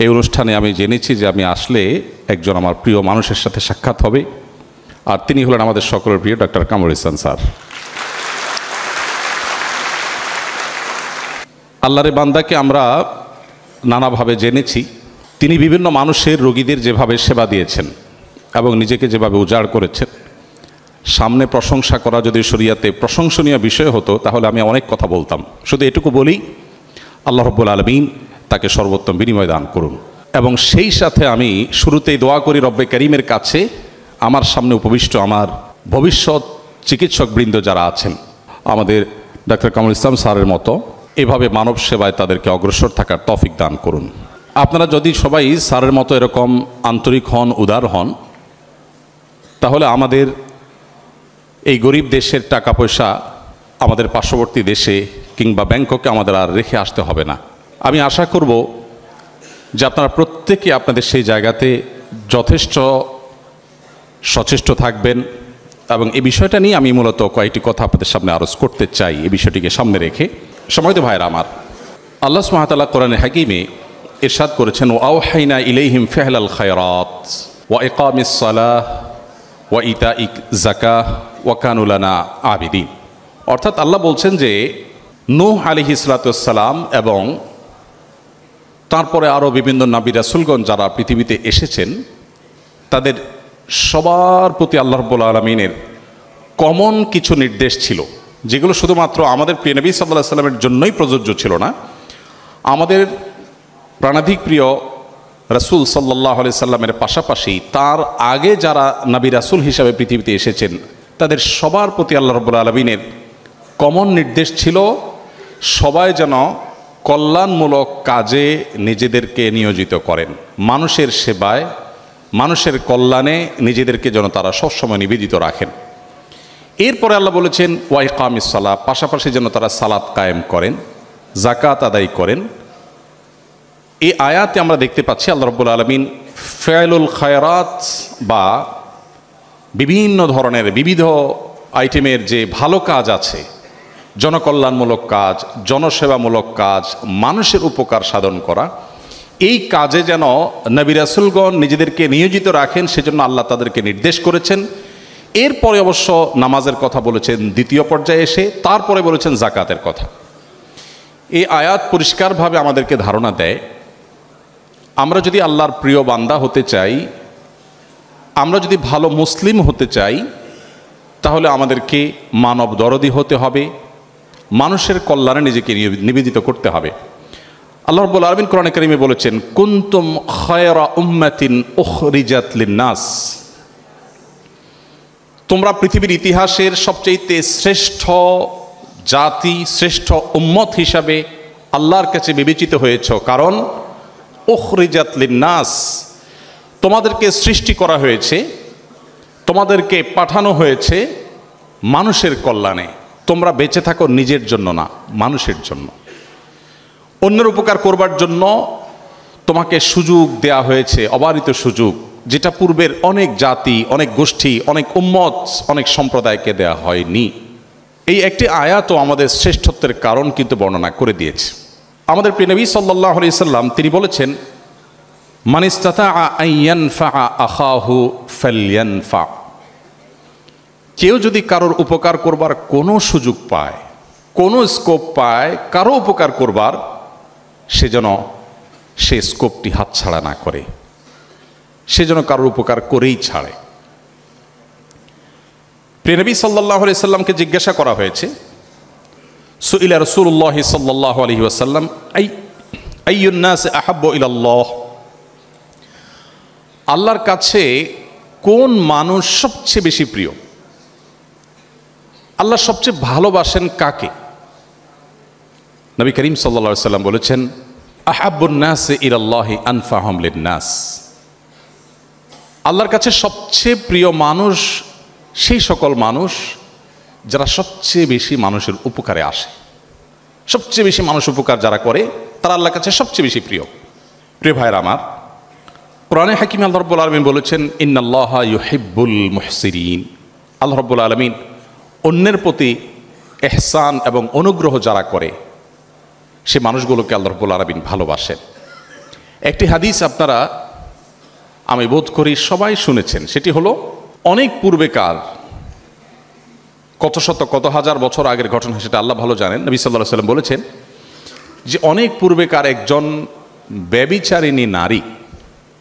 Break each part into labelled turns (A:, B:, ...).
A: এই অনুষ্ঠানে আমি জেনেছি যে আমি আসলে একজন আমার প্রিয় মানুষের সাথে সাক্ষাৎ হবে, আর তিনি হলেন আমাদের সকলের প্রিয় ডক্টর কামরুল ইহসান স্যার। আল্লাহর বান্দাকে আমরা নানাভাবে জেনেছি। তিনি বিভিন্ন মানুষের, রোগীদের যেভাবে সেবা দিয়েছেন এবং নিজেকে যেভাবে উজাড় করেছেন, সামনে প্রশংসা করা যদি শরিয়াতে প্রশংসনীয় বিষয় হতো তাহলে আমি অনেক কথা বলতাম। শুধু এটুকু বলি, আল্লাহ রাব্বুল আলামিন তাকে সর্বোত্তম বিনিময় দান করুন। এবং সেই সাথে আমি শুরুতেই দোয়া করি রব্বে করিমের কাছে, আমার সামনে উপবিষ্ট আমার ভবিষ্যৎ চিকিৎসকবৃন্দ যারা আছেন, আমাদের ডক্টর কামরুল ইসলাম স্যারের মতো এভাবে মানব সেবায় তাদেরকে অগ্রসর থাকার তৌফিক দান করুন। আপনারা যদি সবাই স্যারের মতো এরকম আন্তরিক হন, উদার হন, তাহলে আমাদের এই গরিব দেশের টাকা পয়সা আমাদের পার্শ্ববর্তী দেশে কিংবা ব্যাংককে আমাদের আর রেখে আসতে হবে না। আমি আশা করব যে আপনারা প্রত্যেকে আপনাদের সেই জায়গাতে যথেষ্ট সচেষ্ট থাকবেন, এবং এই বিষয়টা নিয়ে আমি মূলত কয়েকটি কথা আপনাদের সামনে আরজ করতে চাই। এই বিষয়টিকে সামনে রেখে, সম্মানিত ভাইরা আমার, আল্লাহ সুবহানাহু ওয়া তাআলা কোরআনে হাকিমে ইরশাদ করেছেন, ওয়া আওহাইনা ইলাইহিম ফি'লাল খায়রাত ওয়া ইকামিস সালাহ ওয়া ইতাইজ যাকাহ ওয়া কানু লানা আবিদিন। অর্থাৎ আল্লাহ বলছেন যে নূহ আলাইহিস সালাতু ওয়াস সালাম এবং তারপরে আরও বিভিন্ন নবী রাসূলগণ যারা পৃথিবীতে এসেছেন, তাদের সবার প্রতি আল্লাহ রাব্বুল আলামিনের কমন কিছু নির্দেশ ছিল, যেগুলো শুধুমাত্র আমাদের প্রিয় নবী সাল্লাল্লাহু আলাইহি সাল্লামের জন্যই প্রযোজ্য ছিল না। আমাদের প্রাণাধিক প্রিয় রাসূল সাল্লাল্লাহু আলাইহি সাল্লামের পাশাপাশি তার আগে যারা নবী রাসূল হিসাবে পৃথিবীতে এসেছেন, তাদের সবার প্রতি আল্লাহ রাব্বুল আলামিনের কমন নির্দেশ ছিল সবাই যেন কল্যাণমূলক কাজে নিজেদেরকে নিয়োজিত করেন, মানুষের সেবায়, মানুষের কল্যাণে নিজেদেরকে যেন তারা সবসময় নিবেদিত রাখেন। এরপরে আল্লাহ বলেছেন ওয়া ইকামিস সালাহ, পাশাপাশি যেন তারা সালাত কায়েম করেন, যাকাত আদায় করেন। এই আয়াতে আমরা দেখতে পাচ্ছি আল্লাহ রাব্বুল আলামিন ফি'লুল খায়রাত বা বিভিন্ন ধরনের বিবিধ আইটেমের যে ভালো কাজ আছে, জনকল্যাণমূলক কাজ, জনসেবামূলক কাজ, মানুষের উপকার সাধন করা, এই কাজে যেন নবী রাসূলগণ নিজেদেরকে নিয়োজিত রাখেন, সেজন্য আল্লাহ তাদেরকে নির্দেশ করেছেন। এরপরে অবশ্য নামাজের কথা বলেছেন দ্বিতীয় পর্যায়ে এসে, তারপরে বলেছেন যাকাতের কথা। এই আয়াত পরিষ্কারভাবে আমাদেরকে ধারণা দেয়, আমরা যদি আল্লাহর প্রিয় বান্দা হতে চাই, আমরা যদি ভালো মুসলিম হতে চাই, তাহলে আমাদেরকে মানব দরদি হতে হবে, মানুষের কল্যাণে নিজেকে নিবেদিত করতে হবে। আল্লাহ রাব্বুল আলামিন কোরআনে কারিমে বলেছেন, কুনতুম খায়রা উম্মাতিন উখরিজাত লিন-নাস, তোমরা পৃথিবীর ইতিহাসের সবচেয়ে শ্রেষ্ঠ জাতি, শ্রেষ্ঠ উম্মত হিসাবে আল্লাহর কাছে বিবেচিত হয়েছ। কারণ উখরিজাত লিন-নাস, তোমাদেরকে সৃষ্টি করা হয়েছে, তোমাদেরকে পাঠানো হয়েছে মানুষের কল্যাণে। তোমরা বেঁচে থাকো নিজের জন্য না, মানুষের জন্য, অন্যের উপকার করবার জন্য তোমাকে সুযোগ দেয়া হয়েছে, অবারিত সুযোগ, যেটা পূর্বের অনেক জাতি, অনেক গোষ্ঠী, অনেক উম্মত, অনেক সম্প্রদায়কে দেয়া হয়নি। এই একটি আয়াতও আমাদের শ্রেষ্ঠত্বের কারণ কিন্তু বর্ণনা করে দিয়েছে। আমাদের প্রিয় নবী সাল্লাল্লাহু আলাইহি সাল্লাম তিনি বলেছেন, মান ইসতাতাআ আন ইয়ানফা আখাহু ফালইয়ানফা, কেউ যদি কারোর উপকার করবার কোনো সুযোগ পায়, কোনো স্কোপ পায় কারো উপকার করবার, সে যেন সে স্কোপটি হাতছাড়া না করে, সে যেন কারোর উপকার করেই ছাড়ে। প্রিয় নবী সাল্লাল্লাহু আলাইহি সাল্লামকে জিজ্ঞাসা করা হয়েছে, সুইলা রাসূলুল্লাহ সাল্লাল্লাহু আলাইহি ওয়াসাল্লাম আইয়ুন নাস আহাব্বু ইলাল্লাহ, আল্লাহর কাছে কোন মানুষ সবচেয়ে বেশি প্রিয়, আল্লাহ সবচেয়ে ভালোবাসেন কাকে? নবী করিম সাল্লাল্লাহু আলাইহি সাল্লাম বলেছেন, আহাব্বুন নাস ইলাল্লাহি আনফাহুম লিন-নাস, আল্লাহর কাছে সবচেয়ে প্রিয় মানুষ সেই সকল মানুষ যারা সবচেয়ে বেশি মানুষের উপকারে আসে, সবচেয়ে বেশি মানুষ উপকার যারা করে, তারা আল্লাহর কাছে সবচেয়ে বেশি প্রিয়। প্রিয় ভাইরা আমার, কোরআনে হাকিমে আল্লাহ রাব্বুল আলামিন বলেছেন, ইন্নাল্লাহা ইউহিব্বুল মুহসিনিন, আল্লাহ রাব্বুল আলামিন অন্যের প্রতি ইহসান এবং অনুগ্রহ যারা করে সে মানুষগুলোকে আল্লাহ রাব্বুল আলামিন ভালোবাসেন। একটি হাদিস আপনারা আমি বোধ করি সবাই শুনেছেন, সেটি হলো অনেক পূর্বেকার, কত শত কত হাজার বছর আগের ঘটনা, সেটা আল্লাহ ভালো জানেন। নবী সাল্লাল্লাহু আলাইহি ওয়াসাল্লাম বলেছেন যে অনেক পূর্বেকার একজন ব্যভিচারিণী নারী,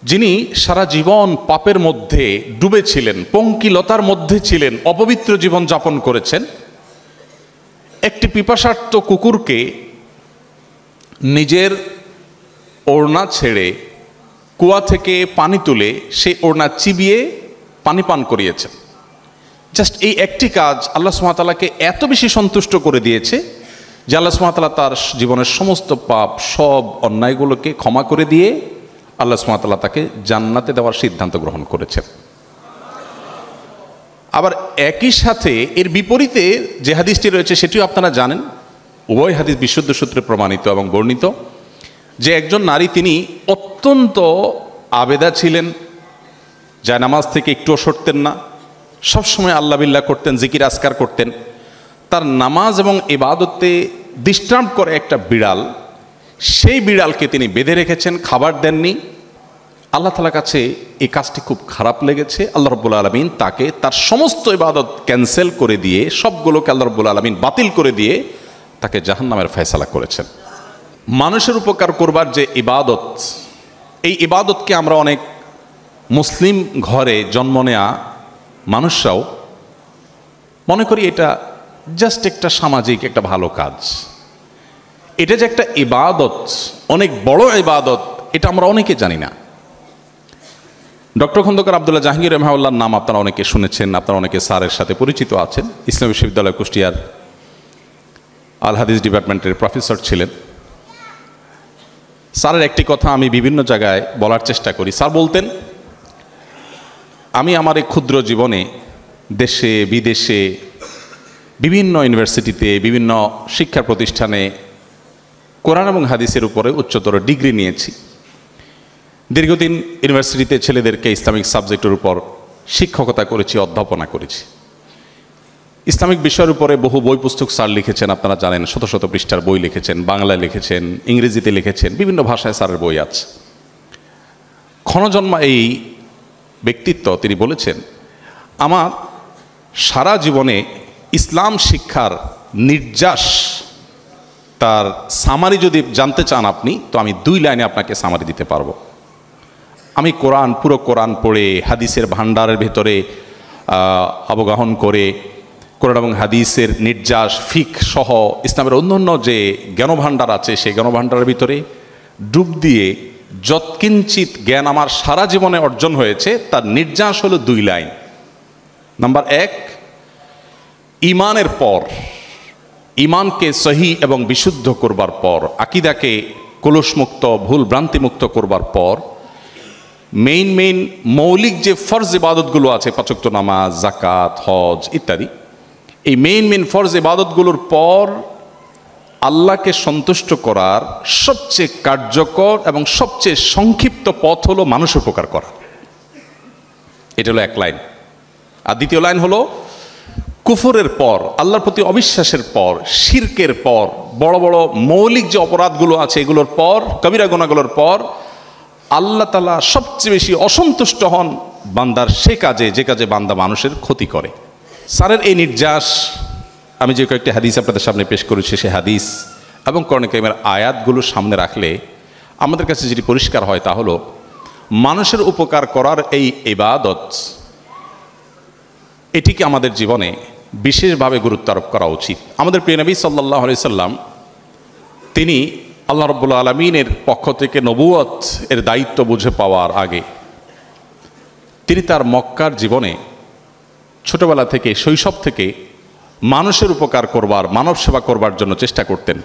A: যিনি সারা জীবন পাপের মধ্যে ডুবেছিলেন, পঙ্কিলতার মধ্যে ছিলেন, অপবিত্র জীবন যাপন করেছেন, একটি পিপাসার্ত কুকুরকে নিজের ওড়না ছেড়ে কুয়া থেকে পানি তুলে সেই ওড়না চিবিয়ে পানি পান করিয়েছেন। জাস্ট এই একটি কাজ আল্লাহ সুবহানাহু ওয়া তাআলাকে এত বেশি সন্তুষ্ট করে দিয়েছে যে আল্লাহ সুবহানাহু ওয়া তাআলা তার জীবনের সমস্ত পাপ, সব অন্যায়গুলোকে ক্ষমা করে দিয়ে আল্লাহ সুবহানাহু ওয়া তাআলা তাকে জান্নাতে দেওয়ার সিদ্ধান্ত গ্রহণ করেছেন। আবার একই সাথে এর বিপরীতে যে হাদিসটি রয়েছে সেটিও আপনারা জানেন, উভয় হাদিস বিশুদ্ধ সূত্রে প্রমাণিত এবং বর্ণিত, যে একজন নারী তিনি অত্যন্ত আবেদা ছিলেন, যায় নামাজ থেকে একটুও সরতেন না, সবসময় আল্লাহ বিল্লাহ করতেন, জিকির আজকার করতেন। তার নামাজ এবং ইবাদতে ডিস্টার্ব করে একটা বিড়াল, সেই বিড়ালকে তিনি বেঁধে রেখেছেন, খাবার দেননি। আল্লাহ তাআলার কাছে এই কাজটি খুব খারাপ লেগেছে। আল্লাহ রাব্বুল আলামিন তাকে তার সমস্ত ইবাদত ক্যান্সেল করে দিয়ে, সবগুলোকে আল্লাহ রাব্বুল আলামিন বাতিল করে দিয়ে তাকে জাহান্নামের ফয়সালা করেছেন। মানুষের উপকার করবার যে ইবাদত, এই ইবাদতকে আমরা অনেক মুসলিম ঘরে জন্ম নেয়া মানুষরাও মনে করি এটা জাস্ট একটা সামাজিক একটা ভালো কাজ। এটা যে একটা ইবাদত, অনেক বড় ইবাদত, এটা আমরা অনেকে জানি না। ডক্টর খন্দকার আব্দুল্লাহ জাহাঙ্গীর রাহিমাহুল্লাহর নাম আপনারা অনেকে শুনেছেন, আপনারা অনেকে স্যারের সাথে পরিচিত আছেন। ইসলামী বিশ্ববিদ্যালয় কুষ্টিয়ার আল হাদিস ডিপার্টমেন্টের প্রফেসর ছিলেন। স্যারের একটি কথা আমি বিভিন্ন জায়গায় বলার চেষ্টা করি। স্যার বলতেন, আমি আমার এই ক্ষুদ্র জীবনে দেশে বিদেশে বিভিন্ন ইউনিভার্সিটিতে, বিভিন্ন শিক্ষা প্রতিষ্ঠানে কোরআন এবং হাদিসের উপরে উচ্চতর ডিগ্রি নিয়েছি। দীর্ঘদিন ইউনিভার্সিটিতে ছেলেদেরকে ইসলামিক সাবজেক্টের উপর শিক্ষকতা করেছি, অধ্যাপনা করেছি। ইসলামিক বিষয়ের উপরে বহু বই পুস্তক স্যার লিখেছেন, আপনারা জানেন, শত শত পৃষ্ঠার বই লিখেছেন, বাংলায় লিখেছেন, ইংরেজিতে লিখেছেন, বিভিন্ন ভাষায় স্যারের বই আছে। ক্ষণজন্মা এই ব্যক্তিত্ব, তিনি বলেছেন, আমার সারা জীবনে ইসলাম শিক্ষার নির্যাস, তার সামারি যদি জানতে চান আপনি, তো আমি 2 লাইনে আপনাকে সামারি দিতে পারবো। আমি কোরআন, পুরো কোরআন পড়ে, হাদিসের ভাণ্ডারের ভেতরে অবগাহন করে, কোরআন এবং হাদিসের নির্যাস, ফিক সহ ইসলামের অন্যান্য যে জ্ঞানভাণ্ডার আছে, সেই জ্ঞানভাণ্ডারের ভিতরে ডুব দিয়ে যৎকিঞ্চিত জ্ঞান আমার সারা জীবনে অর্জন হয়েছে, তার নির্যাস হলো 2 লাইন। নাম্বার 1, ইমানের পর, ইমানকে সহি এবং বিশুদ্ধ করবার পর, আকীদাকে কলুষমুক্ত, ভুল ভ্রান্তিমুক্ত করবার পর, মেইন মৌলিক যে ফরজ ইবাদতগুলো আছে, 5 ওয়াক্ত নামাজ, যাকাত, হজ ইত্যাদি, এই মেইন ফরজ ইবাদতগুলোর পর আল্লাহকে সন্তুষ্ট করার সবচেয়ে কার্যকর এবং সবচেয়ে সংক্ষিপ্ত পথ হলো মানুষ উপকার করা। এটা হলো 1 লাইন। আর দ্বিতীয় লাইন হলো কুফরের পর, আল্লাহর প্রতি অবিশ্বাসের পর, শিরকের পর, বড় বড় মৌলিক যে অপরাধগুলো আছে এগুলোর পর, কবিরা গুনাহগুলোর পর আল্লাহ তাআলা সবচেয়ে বেশি অসন্তুষ্ট হন বান্দার সে কাজে, যে কাজে বান্দা মানুষের ক্ষতি করে। স্যারের এই নির্যাস, আমি যে কয়েকটি হাদিস আপনাদের সামনে পেশ করেছি, সে হাদিস এবং কোরআন কারীমের আয়াতগুলো সামনে রাখলে আমাদের কাছে যেটি পরিষ্কার হয় তা হলো, মানুষের উপকার করার এই ইবাদত, এটিকে আমাদের জীবনে বিশেষভাবে গুরুত্ব আরোপ করা উচিত। আমাদের প্রিয় নবী সাল্লাল্লাহু আলাইহি সাল্লাম, তিনি আল্লাহ রাব্বুল আলামিনের পক্ষ থেকে নবুয়ত এর দায়িত্ব বুঝে পাওয়ার আগে তিনি তার মক্কার জীবনে ছোটবেলা থেকে, শৈশব থেকে মানুষের উপকার করবার, মানব সেবা করবার জন্য চেষ্টা করতেন।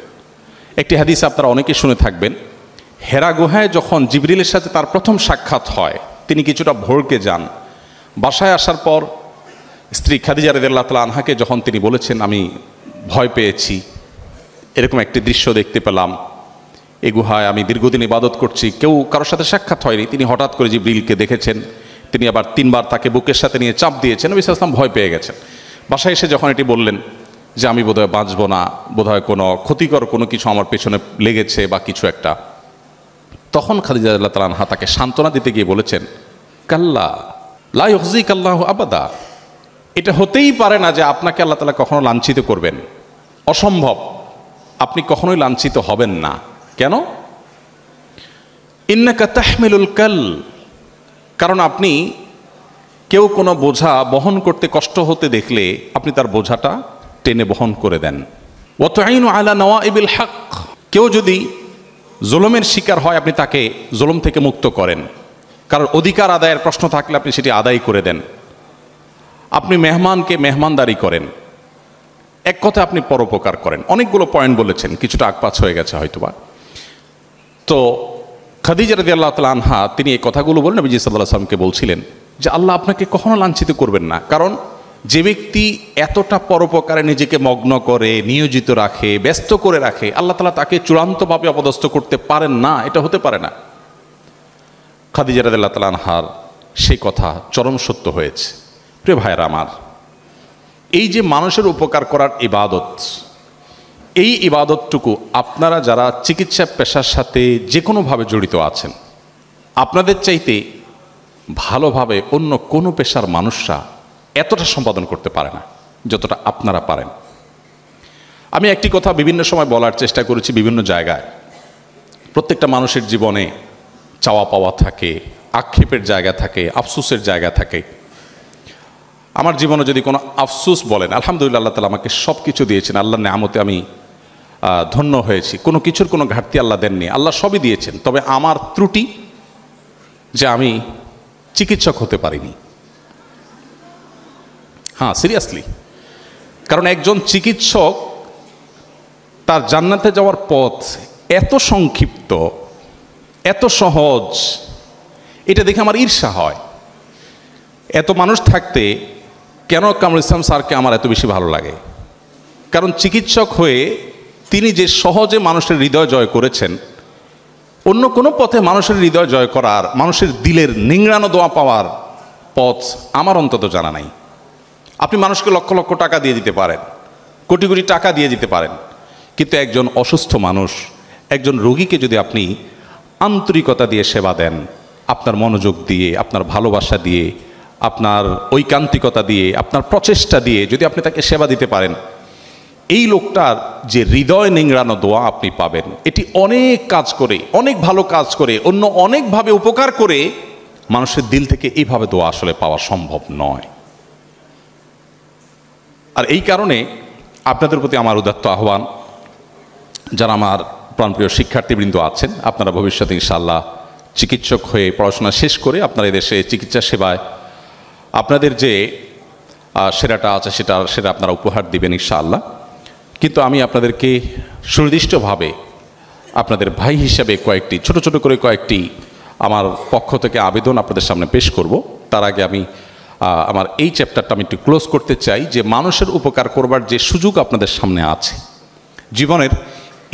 A: একটি হাদিস আপনারা অনেকেই শুনে থাকবেন, হেরা গুহায় যখন জিবরিলের সাথে তার প্রথম সাক্ষাৎ হয়, তিনি কিছুটা ভড়কে যান। বাসায় আসার পর স্ত্রী খাদিজা রাদিয়াল্লাহু তাআলা আনহাকে যখন তিনি বলেছেন, আমি ভয় পেয়েছি, এরকম একটি দৃশ্য দেখতে পেলাম, এই গুহায় আমি দীর্ঘদিন ইবাদত করছি, কেউ কারোর সাথে সাক্ষাৎ হয়নি, তিনি হঠাৎ করে জিবরিলকে দেখেছেন, তিনি আবার 3 বার তাকে বুকের সাথে নিয়ে চাপ দিয়েছেন, নবী সাল্লাল্লাহু আলাইহি ওয়াসাল্লাম ভয় পেয়ে গেছেন। বাসায় এসে যখন এটি বললেন যে আমি বোধহয় বাঁচবো না, বোধহয় কোনো ক্ষতিকর কোনো কিছু আমার পেছনে লেগেছে বা কিছু একটা, তখন খাদিজা রাদিয়াল্লাহু তাআলা আনহা তাকে সান্ত্বনা দিতে গিয়ে বলেছেন, কাল্লা লা ইউখজিকাল্লাহু আবাদা, এটা হতেই পারে না যে আপনাকে আল্লাহ তাআলা কখনো লাঞ্ছিত করবেন, অসম্ভব, আপনি কখনোই লাঞ্ছিত হবেন না। কেন? ইন্নাকা তাহমিলুল কাল, কারণ আপনি কেউ কোনো বোঝা বহন করতে কষ্ট হতে দেখলে আপনি তার বোঝাটা টেনে বহন করে দেন। ওয়া তুঈনু আলা নওয়াইবিল হক, কেউ যদি জুলুমের শিকার হয় আপনি তাকে জুলুম থেকে মুক্ত করেন, কারণ অধিকার আদায়ের প্রশ্ন থাকলে আপনি সেটি আদায় করে দেন। আপনি মেহমানকে মেহমানদারি করেন, এক কথায় আপনি পরোপকার করেন। অনেকগুলো পয়েন্ট বলেছেন, কিছুটা আগপাছ হয়ে গেছে হয়তোবা। তো খাদিজা রাদিয়াল্লাহু তাআলা আনহা তিনি এই কথাগুলো বলে নবীজি সাল্লাল্লাহু আলাইহি ওয়াসাল্লামকে বলছিলেন যে আল্লাহ আপনাকে কখনো লাঞ্ছিত করবেন না, কারণ যে ব্যক্তি এতটা পরোপকারে নিজেকে মগ্ন করে, নিয়োজিত রাখে, ব্যস্ত করে রাখে, আল্লাহ তাআলা তাকে চূড়ান্তভাবে অপদস্থ করতে পারেন না, এটা হতে পারে না। খাদিজা রাদিয়াল্লাহু তাআলা আনহার সেই কথা চরম সত্য হয়েছে। প্রিয় ভাইয়েরা আমার, এই যে মানুষের উপকার করার ইবাদত, এই ইবাদতটুকু আপনারা যারা চিকিৎসা পেশার সাথে যে কোনোভাবে জড়িত আছেন, আপনাদের চাইতে ভালোভাবে অন্য কোনো পেশার মানুষরা এতটা সম্পাদন করতে পারে না যতটা আপনারা পারেন। আমি একটি কথা বিভিন্ন সময় বলার চেষ্টা করেছি বিভিন্ন জায়গায়। প্রত্যেকটা মানুষের জীবনে চাওয়া পাওয়া থাকে, আক্ষেপের জায়গা থাকে, আফসোসের জায়গা থাকে। আমার জীবনে যদি কোনো আফসোস বলেন, আলহামদুলিল্লাহ আল্লাহ তাআলা আমাকে সব কিছু দিয়েছেন, আল্লাহর নেয়ামতে আমি ধন্য হয়েছি, কোনো কিছুর কোনো ঘাটতি আল্লাহ দেননি, আল্লাহ সবই দিয়েছেন। তবে আমার ত্রুটি যে আমি চিকিৎসক হতে পারিনি। হ্যাঁ, সিরিয়াসলি, কারণ একজন চিকিৎসক তার জান্নাতে যাওয়ার পথ এত সংক্ষিপ্ত, এত সহজ, এটা দেখে আমার ঈর্ষা হয়। এত মানুষ থাকতে কেন কামরুল ইসলাম স্যারকে আমার এত বেশি ভালো লাগে? কারণ চিকিৎসক হয়ে তিনি যে সহজে মানুষের হৃদয় জয় করেছেন, অন্য কোনো পথে মানুষের হৃদয় জয় করার, মানুষের দিলের নিংড়ানো দোয়া পাওয়ার পথ আমার অন্তত জানা নাই। আপনি মানুষকে লক্ষ লক্ষ টাকা দিয়ে দিতে পারেন, কোটি কোটি টাকা দিয়ে দিতে পারেন, কিন্তু একজন অসুস্থ মানুষ, একজন রোগীকে যদি আপনি আন্তরিকতা দিয়ে সেবা দেন, আপনার মনোযোগ দিয়ে, আপনার ভালোবাসা দিয়ে, আপনার ঐকান্তিকতা দিয়ে, আপনার প্রচেষ্টা দিয়ে যদি আপনি তাকে সেবা দিতে পারেন, এই লোকটার যে হৃদয় নিংড়ানো দোয়া আপনি পাবেন, এটি অনেক কাজ করে, অনেক ভালো কাজ করে, অন্য অনেকভাবে উপকার করে মানুষের দিল থেকে এইভাবে দোয়া আসলে পাওয়া সম্ভব নয়। আর এই কারণে আপনাদের প্রতি আমার উদাত্ত আহ্বান, যারা আমার প্রাণপ্রিয় শিক্ষার্থীবৃন্দ আছেন, আপনারা ভবিষ্যতে ইনশাআল্লাহ চিকিৎসক হয়ে পড়াশোনা শেষ করে আপনারা এদেশে চিকিৎসা সেবায় আপনাদের যে সেরাটা আছে সেটা আপনারা উপহার দিবেন ইনশাআল্লাহ। কিন্তু আমি আপনাদেরকে সুনির্দিষ্টভাবে আপনাদের ভাই হিসাবে ছোট ছোট করে কয়েকটি আমার পক্ষ থেকে আবেদন আপনাদের সামনে পেশ করব। তার আগে আমি আমার এই চ্যাপ্টারটা আমি একটু ক্লোজ করতে চাই যে মানুষের উপকার করবার যে সুযোগ আপনাদের সামনে আছে জীবনের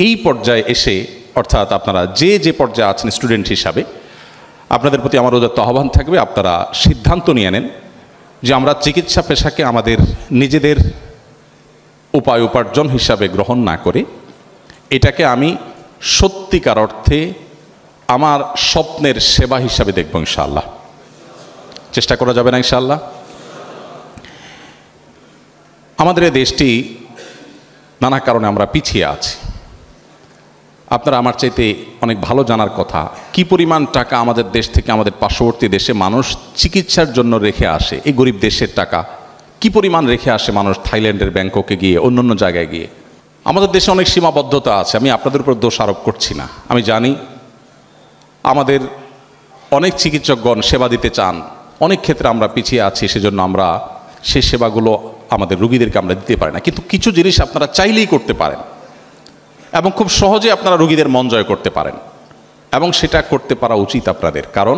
A: এই পর্যায়ে এসে, অর্থাৎ আপনারা যে পর্যায়ে আছেন স্টুডেন্ট হিসাবে, আপনাদের প্রতি আমার উদাত্ত আহ্বান থাকবে, আপনারা সিদ্ধান্ত নিয়ে নেন যে আমরা চিকিৎসা পেশাকে আমাদের নিজেদের উপার্জন হিসাবে গ্রহণ না করে এটাকে আমি সত্যিকার অর্থে আমার স্বপ্নের সেবা হিসাবে দেখব ইনশাআল্লাহ। চেষ্টা করা যাবে না ইনশাআল্লাহ? আমাদের এই দেশটি নানা কারণে আমরা পিছিয়ে আছি। আপনারা আমার চাইতে অনেক ভালো জানার কথা কি পরিমাণ টাকা আমাদের দেশ থেকে আমাদের পার্শ্ববর্তী দেশে মানুষ চিকিৎসার জন্য রেখে আসে। এই গরিব দেশের টাকা কি পরিমাণ রেখে আসে মানুষ থাইল্যান্ডের ব্যাংককে গিয়ে, অন্য জায়গায় গিয়ে। আমাদের দেশে অনেক সীমাবদ্ধতা আছে, আমি আপনাদের উপর দোষ আরোপ করছি না। আমি জানি আমাদের অনেক চিকিৎসকগণ সেবা দিতে চান, অনেক ক্ষেত্রে আমরা পিছিয়ে আছি, সেজন্য আমরা সেই সেবাগুলো আমাদের রোগীদেরকে আমরা দিতে পারি না। কিন্তু কিছু জিনিস আপনারা চাইলেই করতে পারেন এবং খুব সহজে আপনারা রোগীদের মন জয় করতে পারেন, এবং সেটা করতে পারা উচিত আপনাদের। কারণ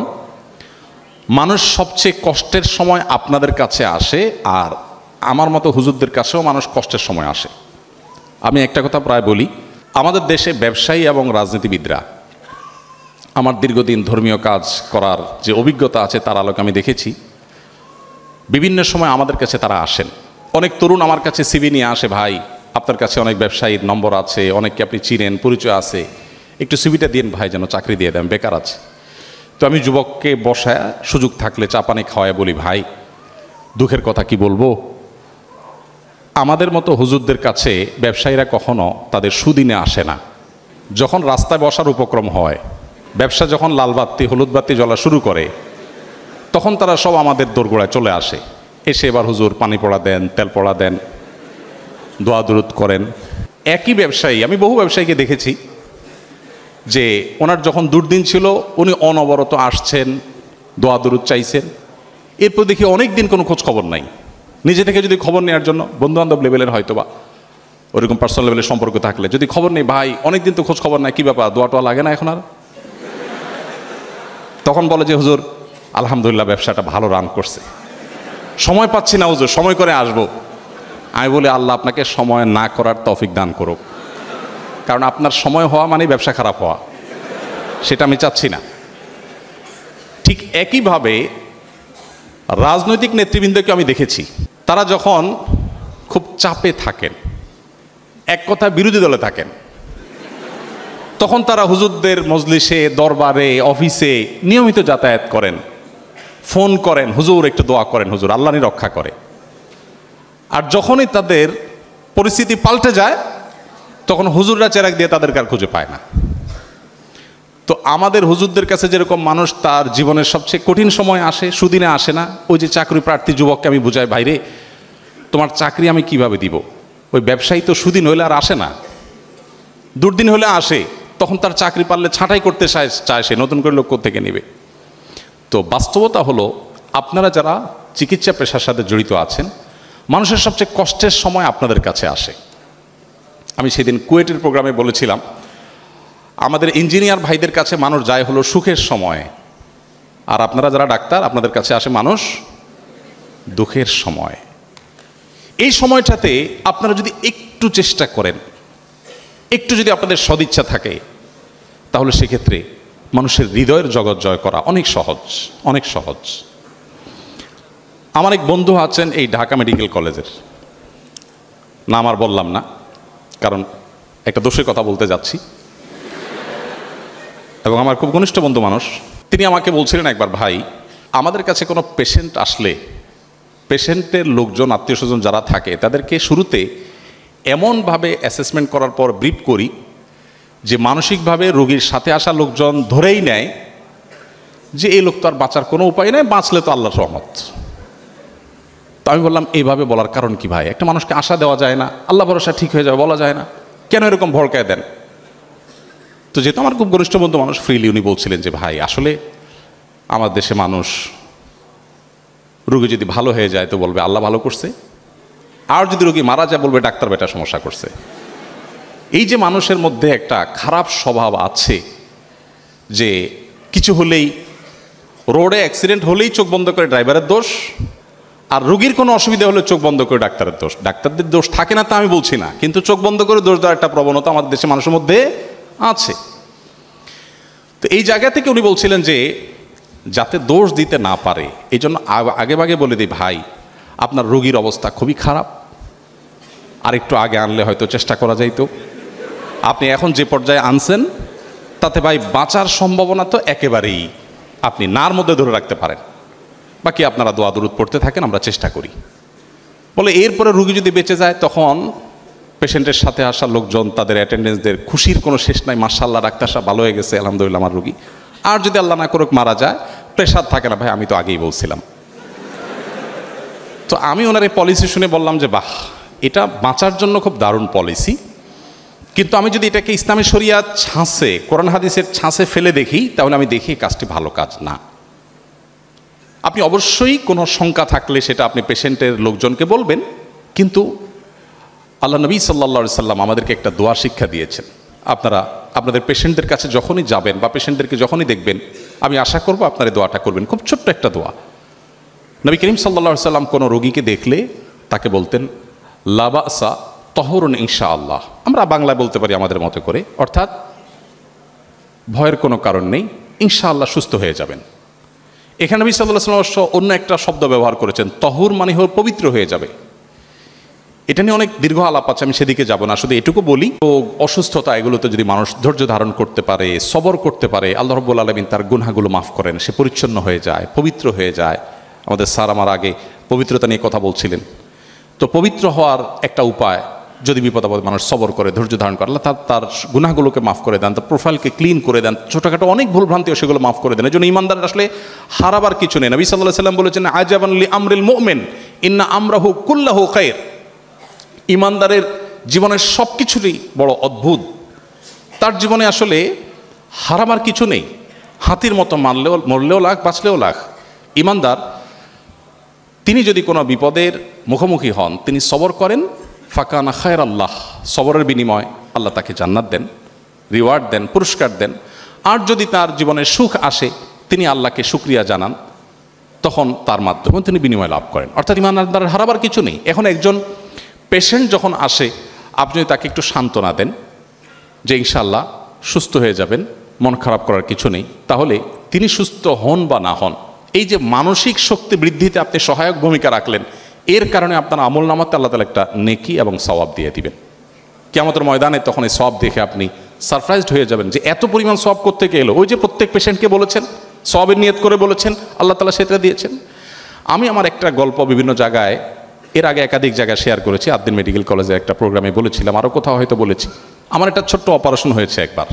A: মানুষ সবচেয়ে কষ্টের সময় আপনাদের কাছে আসে, আর আমার মতো হুজুরদের কাছেও মানুষ কষ্টের সময় আসে। আমি একটা কথা প্রায় বলি, আমাদের দেশে ব্যবসায়ী এবং রাজনীতিবিদরা, আমার দীর্ঘদিন ধর্মীয় কাজ করার যে অভিজ্ঞতা আছে তার আলোকে আমি দেখেছি, বিভিন্ন সময় আমাদের কাছে তারা আসেন। অনেক তরুণ আমার কাছে সিভি নিয়ে আসে, ভাই আপনার কাছে অনেক ব্যবসায়ীর নম্বর আছে, অনেককে আপনি চিনেন, পরিচয় আছে, একটু সিভিটা দিন ভাই, যেন চাকরি দিয়ে দেন, বেকার আছে। তো আমি যুবককে বসায় সুযোগ থাকলে চা পানি খাওয়ায় বলি, ভাই দুঃখের কথা কি বলবো, আমাদের মতো হুজুরদের কাছে ব্যবসায়ীরা কখনো তাদের সুদিনে আসে না। যখন রাস্তায় বসার উপক্রম হয়, ব্যবসা যখন লাল বাতি হলুদ বাতি জ্বলা শুরু করে, তখন তারা সব আমাদের দোরগোড়ায় চলে আসে, এসে এবার হুজুর পানি পড়া দেন, তেল পড়া দেন, দোয়া দুরুদ করেন। একই ব্যবসায়ী, আমি বহু ব্যবসায়ীকে দেখেছি যে ওনার যখন দুর্দিন ছিল উনি অনবরত আসছেন, দোয়া দুরুদ চাইছেন, এরপর দেখি অনেক দিন কোনো খোঁজ খবর নাই। নিজে থেকে যদি খবর নেওয়ার জন্য বন্ধুবান্ধব লেভেলের হয়তো বা ওরকম পার্সোনাল লেভেলের সম্পর্ক থাকলে যদি খবর নেই, ভাই অনেক দিন তো খোঁজ খবর নাই, কী ব্যাপার, দোয়া টোয়া লাগে না এখন আর? তখন বলে যে হুজুর আলহামদুলিল্লাহ ব্যবসাটা ভালো রান করছে, সময় পাচ্ছি না হুজুর, সময় করে আসবো। আমি বলি আল্লাহ আপনাকে সময় না করার তৌফিক দান করুক, কারণ আপনার সময় হওয়া মানে ব্যবসা খারাপ হওয়া, সেটা আমি চাচ্ছি না। ঠিক একইভাবে রাজনৈতিক নেতৃবৃন্দকে আমি দেখেছি, তারা যখন খুব চাপে থাকেন, এক কথা বিরোধী দলে থাকেন, তখন তারা হুজুরদের মজলিসে, দরবারে, অফিসে নিয়মিত যাতায়াত করেন, ফোন করেন, হুজুর একটু দোয়া করেন, হুজুর আল্লাহ রক্ষা করে। আর যখনই তাদের পরিস্থিতি পাল্টে যায়, তখন হুজুররা চেরাক দিয়ে তাদেরকে আর খুঁজে পায় না। তো আমাদের হুজুরদের কাছে যেরকম মানুষ তার জীবনের সবচেয়ে কঠিন সময় আসে, সুদিনে আসে না। ওই যে চাকরি প্রার্থী যুবককে আমি বুঝাই, ভাইরে তোমার চাকরি আমি কিভাবে দিব, ওই ব্যবসায়ী তো সুদিন হলে আর আসে না, দুর্দিন হলে আসে, তখন তার চাকরি পারলে ছাঁটাই করতে চায়, সে নতুন করে লোক থেকে নেবে। তো বাস্তবতা হলো, আপনারা যারা চিকিৎসা পেশার সাথে জড়িত আছেন, মানুষের সবচেয়ে কষ্টের সময় আপনাদের কাছে আসে। আমি সেদিন কুয়েটের প্রোগ্রামে বলেছিলাম, আমাদের ইঞ্জিনিয়ার ভাইদের কাছে মানুষ যায় হলো সুখের সময়, আর আপনারা যারা ডাক্তার, আপনাদের কাছে আসে মানুষ দুঃখের সময়। এই সময়টাতে আপনারা যদি একটু চেষ্টা করেন, একটু যদি আপনাদের সদিচ্ছা থাকে, তাহলে সেক্ষেত্রে মানুষের হৃদয়ের জগৎ জয় করা অনেক সহজ, অনেক সহজ। আমার এক বন্ধু আছেন এই ঢাকা মেডিকেল কলেজের, নাম আর বললাম না, কারণ একটা দোষের কথা বলতে যাচ্ছি, এবং আমার খুব ঘনিষ্ঠ বন্ধু মানুষ। তিনি আমাকে বলছিলেন একবার, ভাই আমাদের কাছে কোনো পেশেন্ট আসলে, পেশেন্টের লোকজন, আত্মীয় স্বজন যারা থাকে, তাদেরকে শুরুতে এমনভাবে অ্যাসেসমেন্ট করার পর ব্রিফ করি যে মানসিকভাবে রোগীর সাথে আসা লোকজন ধরেই নেয় যে এই লোক তো আর বাঁচার কোনো উপায় নেই, বাঁচলে তো আল্লাহর রহমত। তো আমি বললাম, এইভাবে বলার কারণ কি ভাই? একটা মানুষকে আশা দেওয়া যায় না, আল্লাহ ভরসা ঠিক হয়ে যাবে বলা যায় না, কেন এরকম ভড়কায় দেন? তো যেহেতু আমার খুব ঘনিষ্ঠ বন্ধু মানুষ, ফ্রিলি উনি বলছিলেন যে ভাই আসলে আমার দেশে মানুষ রোগী যদি ভালো হয়ে যায় তো বলবে আল্লাহ ভালো করছে, আর যদি রোগী মারা যায় বলবে ডাক্তার বেটা সমস্যা করছে। এই যে মানুষের মধ্যে একটা খারাপ স্বভাব আছে যে কিছু হলেই, রোডে অ্যাক্সিডেন্ট হলেই চোখ বন্ধ করে ড্রাইভারের দোষ, আর রোগীর কোনো অসুবিধা হলে চোখ বন্ধ করে ডাক্তারের দোষ। ডাক্তারদের দোষ থাকে না তা আমি বলছি না, কিন্তু চোখ বন্ধ করে দোষ দেওয়ার একটা প্রবণতা আমাদের দেশে মানুষের মধ্যে আছে। তো এই জায়গা থেকে উনি বলছিলেন যে যাতে দোষ দিতে না পারে, এই জন্য আগে ভাগে বলে দিই, ভাই আপনার রোগীর অবস্থা খুবই খারাপ, আর একটু আগে আনলে হয়তো চেষ্টা করা যাইতো, আপনি এখন যে পর্যায়ে আনছেন তাতে ভাই বাঁচার সম্ভাবনা তো একেবারেই আপনি নার মধ্যে ধরে রাখতে পারেন, বাকি আপনারা দোয়া দুরুদ পড়তে থাকেন, আমরা চেষ্টা করি। বলে এরপরে রুগী যদি বেঁচে যায়, তখন পেশেন্টের সাথে আসা লোকজন, তাদের অ্যাটেন্ডেন্সদের খুশির কোনো শেষ নাই, মাশাআল্লাহ ডাক্তার সাহেব ভালো হয়ে গেছে, আলহামদুলিল্লাহ আমার রুগী। আর যদি আল্লাহ না করুক মারা যায়, প্রেশার থাকে না, ভাই আমি তো আগেই বলছিলাম। তো আমি ওনার এই পলিসি শুনে বললাম যে বাহ, এটা বাঁচার জন্য খুব দারুণ পলিসি, কিন্তু আমি যদি এটাকে ইসলামী শরিয়াত ছাঁচে, কোরআন হাদিসের ছাঁচে ফেলে দেখি, তাহলে আমি দেখি কাজটি ভালো কাজ না। আপনি অবশ্যই কোনো শঙ্কা থাকলে সেটা আপনি পেশেন্টের লোকজনকে বলবেন, কিন্তু আল্লাহ নবী সাল্লাল্লাহু আলাইহি সাল্লাম আমাদেরকে একটা দোয়া শিক্ষা দিয়েছেন। আপনারা আপনাদের পেশেন্টদের কাছে যখনই যাবেন বা পেশেন্টদেরকে যখনই দেখবেন, আমি আশা করব আপনারা এই দোয়াটা করবেন। খুব ছোট্ট একটা দোয়া। নবী করিম সাল্লাল্লাহু আলাইহি সাল্লাম কোনো রোগীকে দেখলে তাকে বলতেন লা বাসা তাহুরুন ইনশাআল্লাহ। আমরা বাংলায় বলতে পারি আমাদের মতো করে, অর্থাৎ ভয়ের কোনো কারণ নেই, ইনশাআল্লাহ সুস্থ হয়ে যাবেন। এখানে নবী সাল্লাল্লাহু আলাইহি ওয়াসাল্লাম অন্য একটা শব্দ ব্যবহার করেছেন, তাহুর মানে হল পবিত্র হয়ে যাবে। এটা নিয়ে অনেক দীর্ঘ আলাপ আছে, আমি সেদিকে যাব না, শুধু এটুকু বলি তো অসুস্থতা এগুলোতে যদি মানুষ ধৈর্য ধারণ করতে পারে, সবর করতে পারে, আল্লাহ রাব্বুল আলামিন তার গুনাহগুলো মাফ করেন, সে পরিচ্ছন্ন হয়ে যায়, পবিত্র হয়ে যায়। আমাদের স্যার আমার আগে পবিত্রতা নিয়ে কথা বলছিলেন, তো পবিত্র হওয়ার একটা উপায়, যদি বিপদ আপদে মানুষ সবর করে, ধৈর্য ধারণ করে, আল্লাহ তার গুনাহগুলোকে মাফ করে দেন, তার প্রোফাইলকে ক্লিন করে দেন, ছোটোখাটো অনেক ভুলভ্রান্তিও সেগুলো মাফ করে দেন। এই জন্য ইমানদারের আসলে হারাবার কিছু নেই। নবী সাল্লাল্লাহু আলাইহি সাল্লাম বলেছেন, আজাবান লি আমরিল মুমিন ইন্না আমরাহু কুল্লাহু খায়র। ইমানদারের জীবনের সব কিছুরই বড় অদ্ভুত, তার জীবনে আসলে হারাবার কিছু নেই। হাতির মতো মরলেও লাখ, বাঁচলেও লাখ। ইমানদার তিনি যদি কোনো বিপদের মুখোমুখি হন, তিনি সবর করেন, ফাকানা খায়র আল্লাহ, সবরের বিনিময় আল্লাহ তাকে জান্নাত দেন, রিওয়ার্ড দেন, পুরস্কার দেন। আর যদি তার জীবনে সুখ আসে, তিনি আল্লাহকে শুকরিয়া জানান, তখন তার মাধ্যমে তিনি বিনিময় লাভ করেন। অর্থাৎ ইমানদারের হারাবার কিছু নেই। এখন একজন পেশেন্ট যখন আসে, আপনি তাকে একটু সান্ত্বনা দেন যে ইনশাআল্লাহ সুস্থ হয়ে যাবেন, মন খারাপ করার কিছু নেই, তাহলে তিনি সুস্থ হন বা না হন, এই যে মানসিক শক্তি বৃদ্ধিতে আপনি সহায়ক ভূমিকা রাখলেন, এর কারণে আপনার আমল নামাতে আল্লাহ তাআলা একটা নেকি এবং সওয়াব দিয়ে দিবেন। কিয়ামতের ময়দানে তখন এই সওয়াব দেখে আপনি সারপ্রাইজড হয়ে যাবেন যে এত পরিমাণ সওয়াব কোত্থেকে এলো। ওই যে প্রত্যেক পেশেন্টকে বলেছেন, সওয়াবের নিয়ত করে বলেছেন, আল্লাহ তাআলা সেটা দিয়েছেন। আমি আমার একটা গল্প বিভিন্ন জায়গায়, এর আগে একাধিক জায়গায় শেয়ার করেছি। আদ্দিন মেডিকেল কলেজে একটা প্রোগ্রামে বলেছিলাম, আরও কোথাও হয়তো বলেছি। আমার একটা ছোট্ট অপারেশন হয়েছে একবার।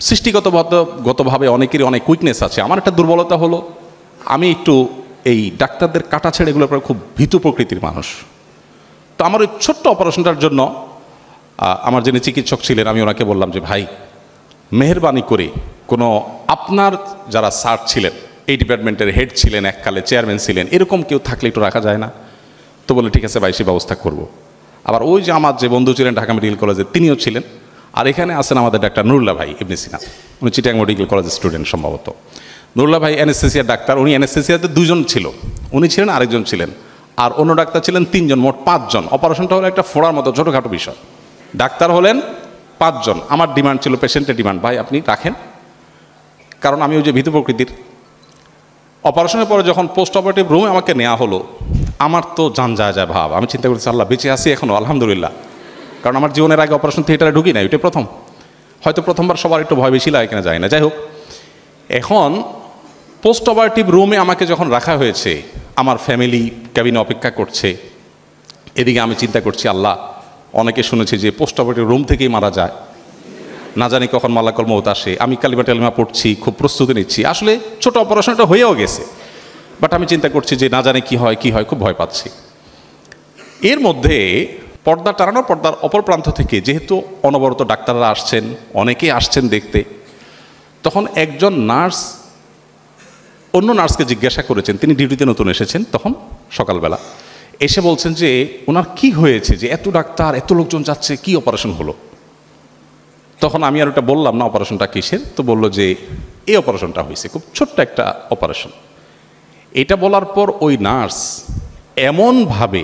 A: সৃষ্টিগতভাবে অনেকেরই অনেক উইকনেস আছে। আমার একটা দুর্বলতা হলো, আমি একটু এই ডাক্তারদের কাটা ছেড়ে এগুলোর পরে খুব ভীতু প্রকৃতির মানুষ। তো আমার ওই ছোট্ট অপারেশনটার জন্য আমার যিনি চিকিৎসক ছিলেন, আমি ওনাকে বললাম যে ভাই, মেহেরবানি করে কোনো আপনার যারা স্যার ছিলেন, এই ডিপার্টমেন্টের হেড ছিলেন, এককালে চেয়ারম্যান ছিলেন, এরকম কেউ থাকলে একটু রাখা যায় না? তো বলে ঠিক আছে ভাই, সে ব্যবস্থা করব। আবার ওই যে আমার যে বন্ধু ছিলেন ঢাকা মেডিকেল কলেজে, তিনিও ছিলেন। আর এখানে আছেন আমাদের ডাক্তার নুরুল্লাহ ভাই ইবনে সিনা, উনি চিটাগাং মেডিকেল কলেজের স্টুডেন্ট সম্ভবত। নুরুল্লাহ ভাই অ্যানেস্থেসিয়ার ডাক্তার, উনি অ্যানেস্থেসিয়াতে 2 জন ছিল, উনি ছিলেন, আরেকজন ছিলেন, আর অন্য ডাক্তার ছিলেন 3 জন, মোট 5 জন। অপারেশনটা হলো একটা ফোড়ার মতো ছোটোখাটো বিষয়। ডাক্তার হলেন 5 জন। আমার ডিমান্ড ছিল, পেশেন্টের ডিমান্ড, ভাই আপনি রাখেন, কারণ আমি ওই যে ভীতু প্রকৃতির। অপারেশনের পরে যখন পোস্ট অপারেটিভ রুমে আমাকে নেওয়া হলো, আমার তো জান যায় যায় ভাব। আমি চিন্তা করছি, আল্লাহ বেঁচে আছি এখনও, আলহামদুলিল্লাহ। কারণ আমার জীবনের আগে অপারেশন থিয়েটারে ঢুকি না, ওইটাই প্রথম। হয়তো প্রথমবার সবার একটু ভয় বেশি লাগে কিনা যায় না, যাই হোক। এখন পোস্ট অপারেটিভ রুমে আমাকে যখন রাখা হয়েছে, আমার ফ্যামিলি ক্যাবিনে অপেক্ষা করছে, এদিকে আমি চিন্তা করছি, আল্লাহ, অনেকে শুনেছি যে পোস্ট অপারেটিভ রুম থেকেই মারা যায়, না জানি কখন মালাকুল মউত আসে। আমি কালিমা টালিমা পড়ছি, খুব প্রস্তুতি নিচ্ছি। আসলে ছোট অপারেশনটা হয়েও গেছে, বাট আমি চিন্তা করছি যে না জানি কি হয়, খুব ভয় পাচ্ছি। এর মধ্যে পর্দা টানানো, পর্দার অপর প্রান্ত থেকে যেহেতু অনবরত ডাক্তাররা আসছেন, অনেকেই আসছেন দেখতে, তখন একজন নার্স অন্য নার্সকে জিজ্ঞাসা করেছেন, তিনি ডিউটিতে নতুন এসেছেন তখন সকালবেলা, এসে বলছেন যে ওনার কি হয়েছে, যে এত ডাক্তার, এত লোকজন যাচ্ছে, কি অপারেশন হলো? তখন আমি আর ওটা বললাম না অপারেশনটা কিসের, তো বললো যে এই অপারেশনটা হয়েছে, খুব ছোট্ট একটা অপারেশন। এটা বলার পর ওই নার্স এমনভাবে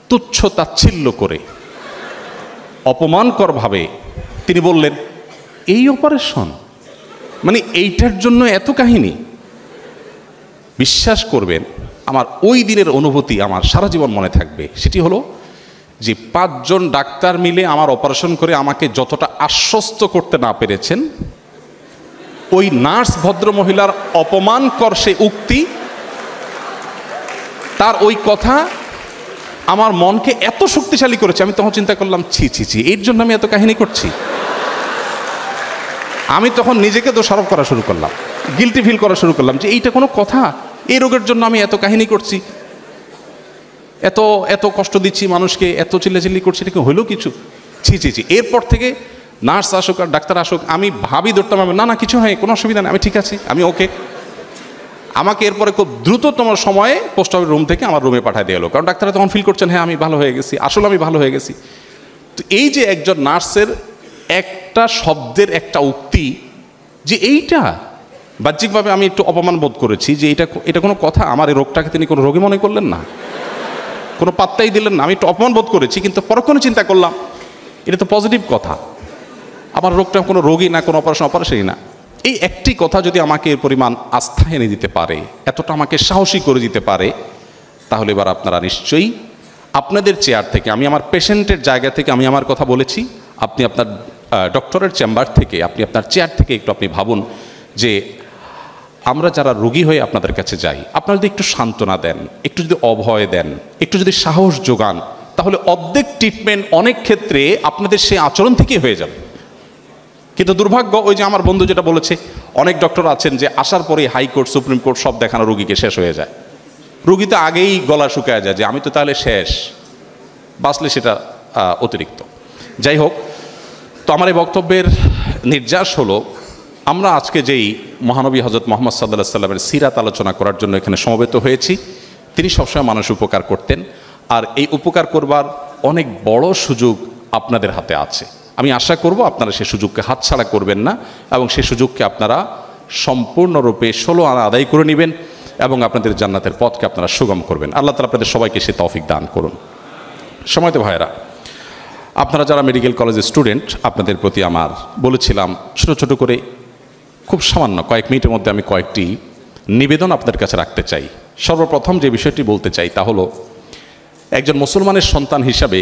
A: তুচ্ছ তাচ্ছিল্য করে, অপমানকরভাবে তিনি বললেন, এই অপারেশন মানে এইটার জন্য এত কাহিনী? বিশ্বাস করবেন, আমার ওই দিনের অনুভূতি আমার সারা জীবন মনে থাকবে। সেটি হলো যে 5 জন ডাক্তার মিলে আমার অপারেশন করে আমাকে যতটা আশ্বস্ত করতে না পেরেছেন, ওই নার্স ভদ্রমহিলার অপমানকর সে উক্তি, তার ওই কথা আমার মনকে এত শক্তিশালী করেছে। আমি তখন চিন্তা করলাম, ছি ছি ছি, এর জন্য আমি এত কাহিনী করছি। আমি তখন নিজেকে দোষারোপ করা শুরু করলাম, গিলটি ফিল করা শুরু করলাম যে এইটা কোনো কথা, এই রোগের জন্য আমি এত কাহিনী করছি, এত এত কষ্ট দিচ্ছি মানুষকে, এত চিল্লাচিল্লি করছি, এটা কি হইলো কিছু? ছি ছি ছি। এরপর থেকে নার্স আসুক আর ডাক্তার আসুক, আমি ভাবি ধরতাম, আমি না কিছু হয়, কোনো অসুবিধা নেই, আমি ঠিক আছি, আমি ওকে। আমাকে এরপরে খুব দ্রুততম সময়ে পোস্ট অফিস রুম থেকে আমার রুমে পাঠিয়ে দেওয়া হলো, কারণ ডাক্তাররা তখন ফিল করছেন, হ্যাঁ আমি ভালো হয়ে গেছি, আসলে আমি ভালো হয়ে গেছি। তো এই যে একজন নার্সের একটা শব্দের একটা উক্তি, যে এইটা বাহ্যিকভাবে আমি একটু অপমান বোধ করেছি, যে এটা কোনো কথা, আমার এই রোগটাকে তিনি কোনো রোগী মনে করলেন না, কোনো পাত্তাই দিলেন না, আমি একটু অপমান বোধ করেছি। কিন্তু পরক্ষণে চিন্তা করলাম, এটা তো পজিটিভ কথা, আমার রোগটা কোনো রোগী না, কোনো অপারেশনই না। এই একটি কথা যদি আমাকে এর পরিমাণ আস্থা এনে দিতে পারে, এতটা আমাকে সাহসী করে দিতে পারে, তাহলে এবার আপনারা নিশ্চয়ই আপনাদের চেয়ার থেকে, আমি আমার পেশেন্টের জায়গা থেকে আমি আমার কথা বলেছি, আপনি আপনার ডক্টরের চেম্বার থেকে, আপনি আপনার চেয়ার থেকে একটু আপনি ভাবুন যে আমরা যারা রোগী হয়ে আপনাদের কাছে যাই, আপনারা যদি একটু সান্ত্বনা দেন, একটু যদি অভয় দেন, একটু যদি সাহস যোগান, তাহলে অর্ধেক ট্রিটমেন্ট অনেক ক্ষেত্রে আপনাদের সেই আচরণ থেকেই হয়ে যাবে। কিন্তু দুর্ভাগ্য, ওই যে আমার বন্ধু যেটা বলেছে, অনেক ডক্টর আছেন যে আসার পরেই হাইকোর্ট সুপ্রিম কোর্ট সব দেখানো রোগীকে শেষ হয়ে যায়। রোগী তো আগেই গলা শুকায় যায় যে আমি তো তাহলে শেষ, বাঁচলে সেটা অতিরিক্ত। যাই হোক, তো আমার এই বক্তব্যের নির্যাস হলো, আমরা আজকে যেই মহানবী হজরত মোহাম্মদ সাল্লাল্লাহু আলাইহি সাল্লামের সিরাত আলোচনা করার জন্য এখানে সমবেত হয়েছি, তিনি সবসময় মানুষ উপকার করতেন, আর এই উপকার করবার অনেক বড় সুযোগ আপনাদের হাতে আছে। আমি আশা করব আপনারা সেই সুযোগকে হাতছাড়া করবেন না এবং সেই সুযোগকে আপনারা সম্পূর্ণরূপে 16 আনা আদায় করে নেবেন এবং আপনাদের জান্নাতের পথকে আপনারা সুগম করবেন। আল্লাহ তাআলা আপনাদের সবাইকে সে তৌফিক দান করুন। সময়ত ভাইয়েরা, আপনারা যারা মেডিকেল কলেজের স্টুডেন্ট, আপনাদের প্রতি আমার বলেছিলাম ছোট ছোট করে খুব সামান্য কয়েক মিনিটের মধ্যে আমি কয়েকটি নিবেদন আপনাদের কাছে রাখতে চাই। সর্বপ্রথম যে বিষয়টি বলতে চাই তা হলো, একজন মুসলমানের সন্তান হিসাবে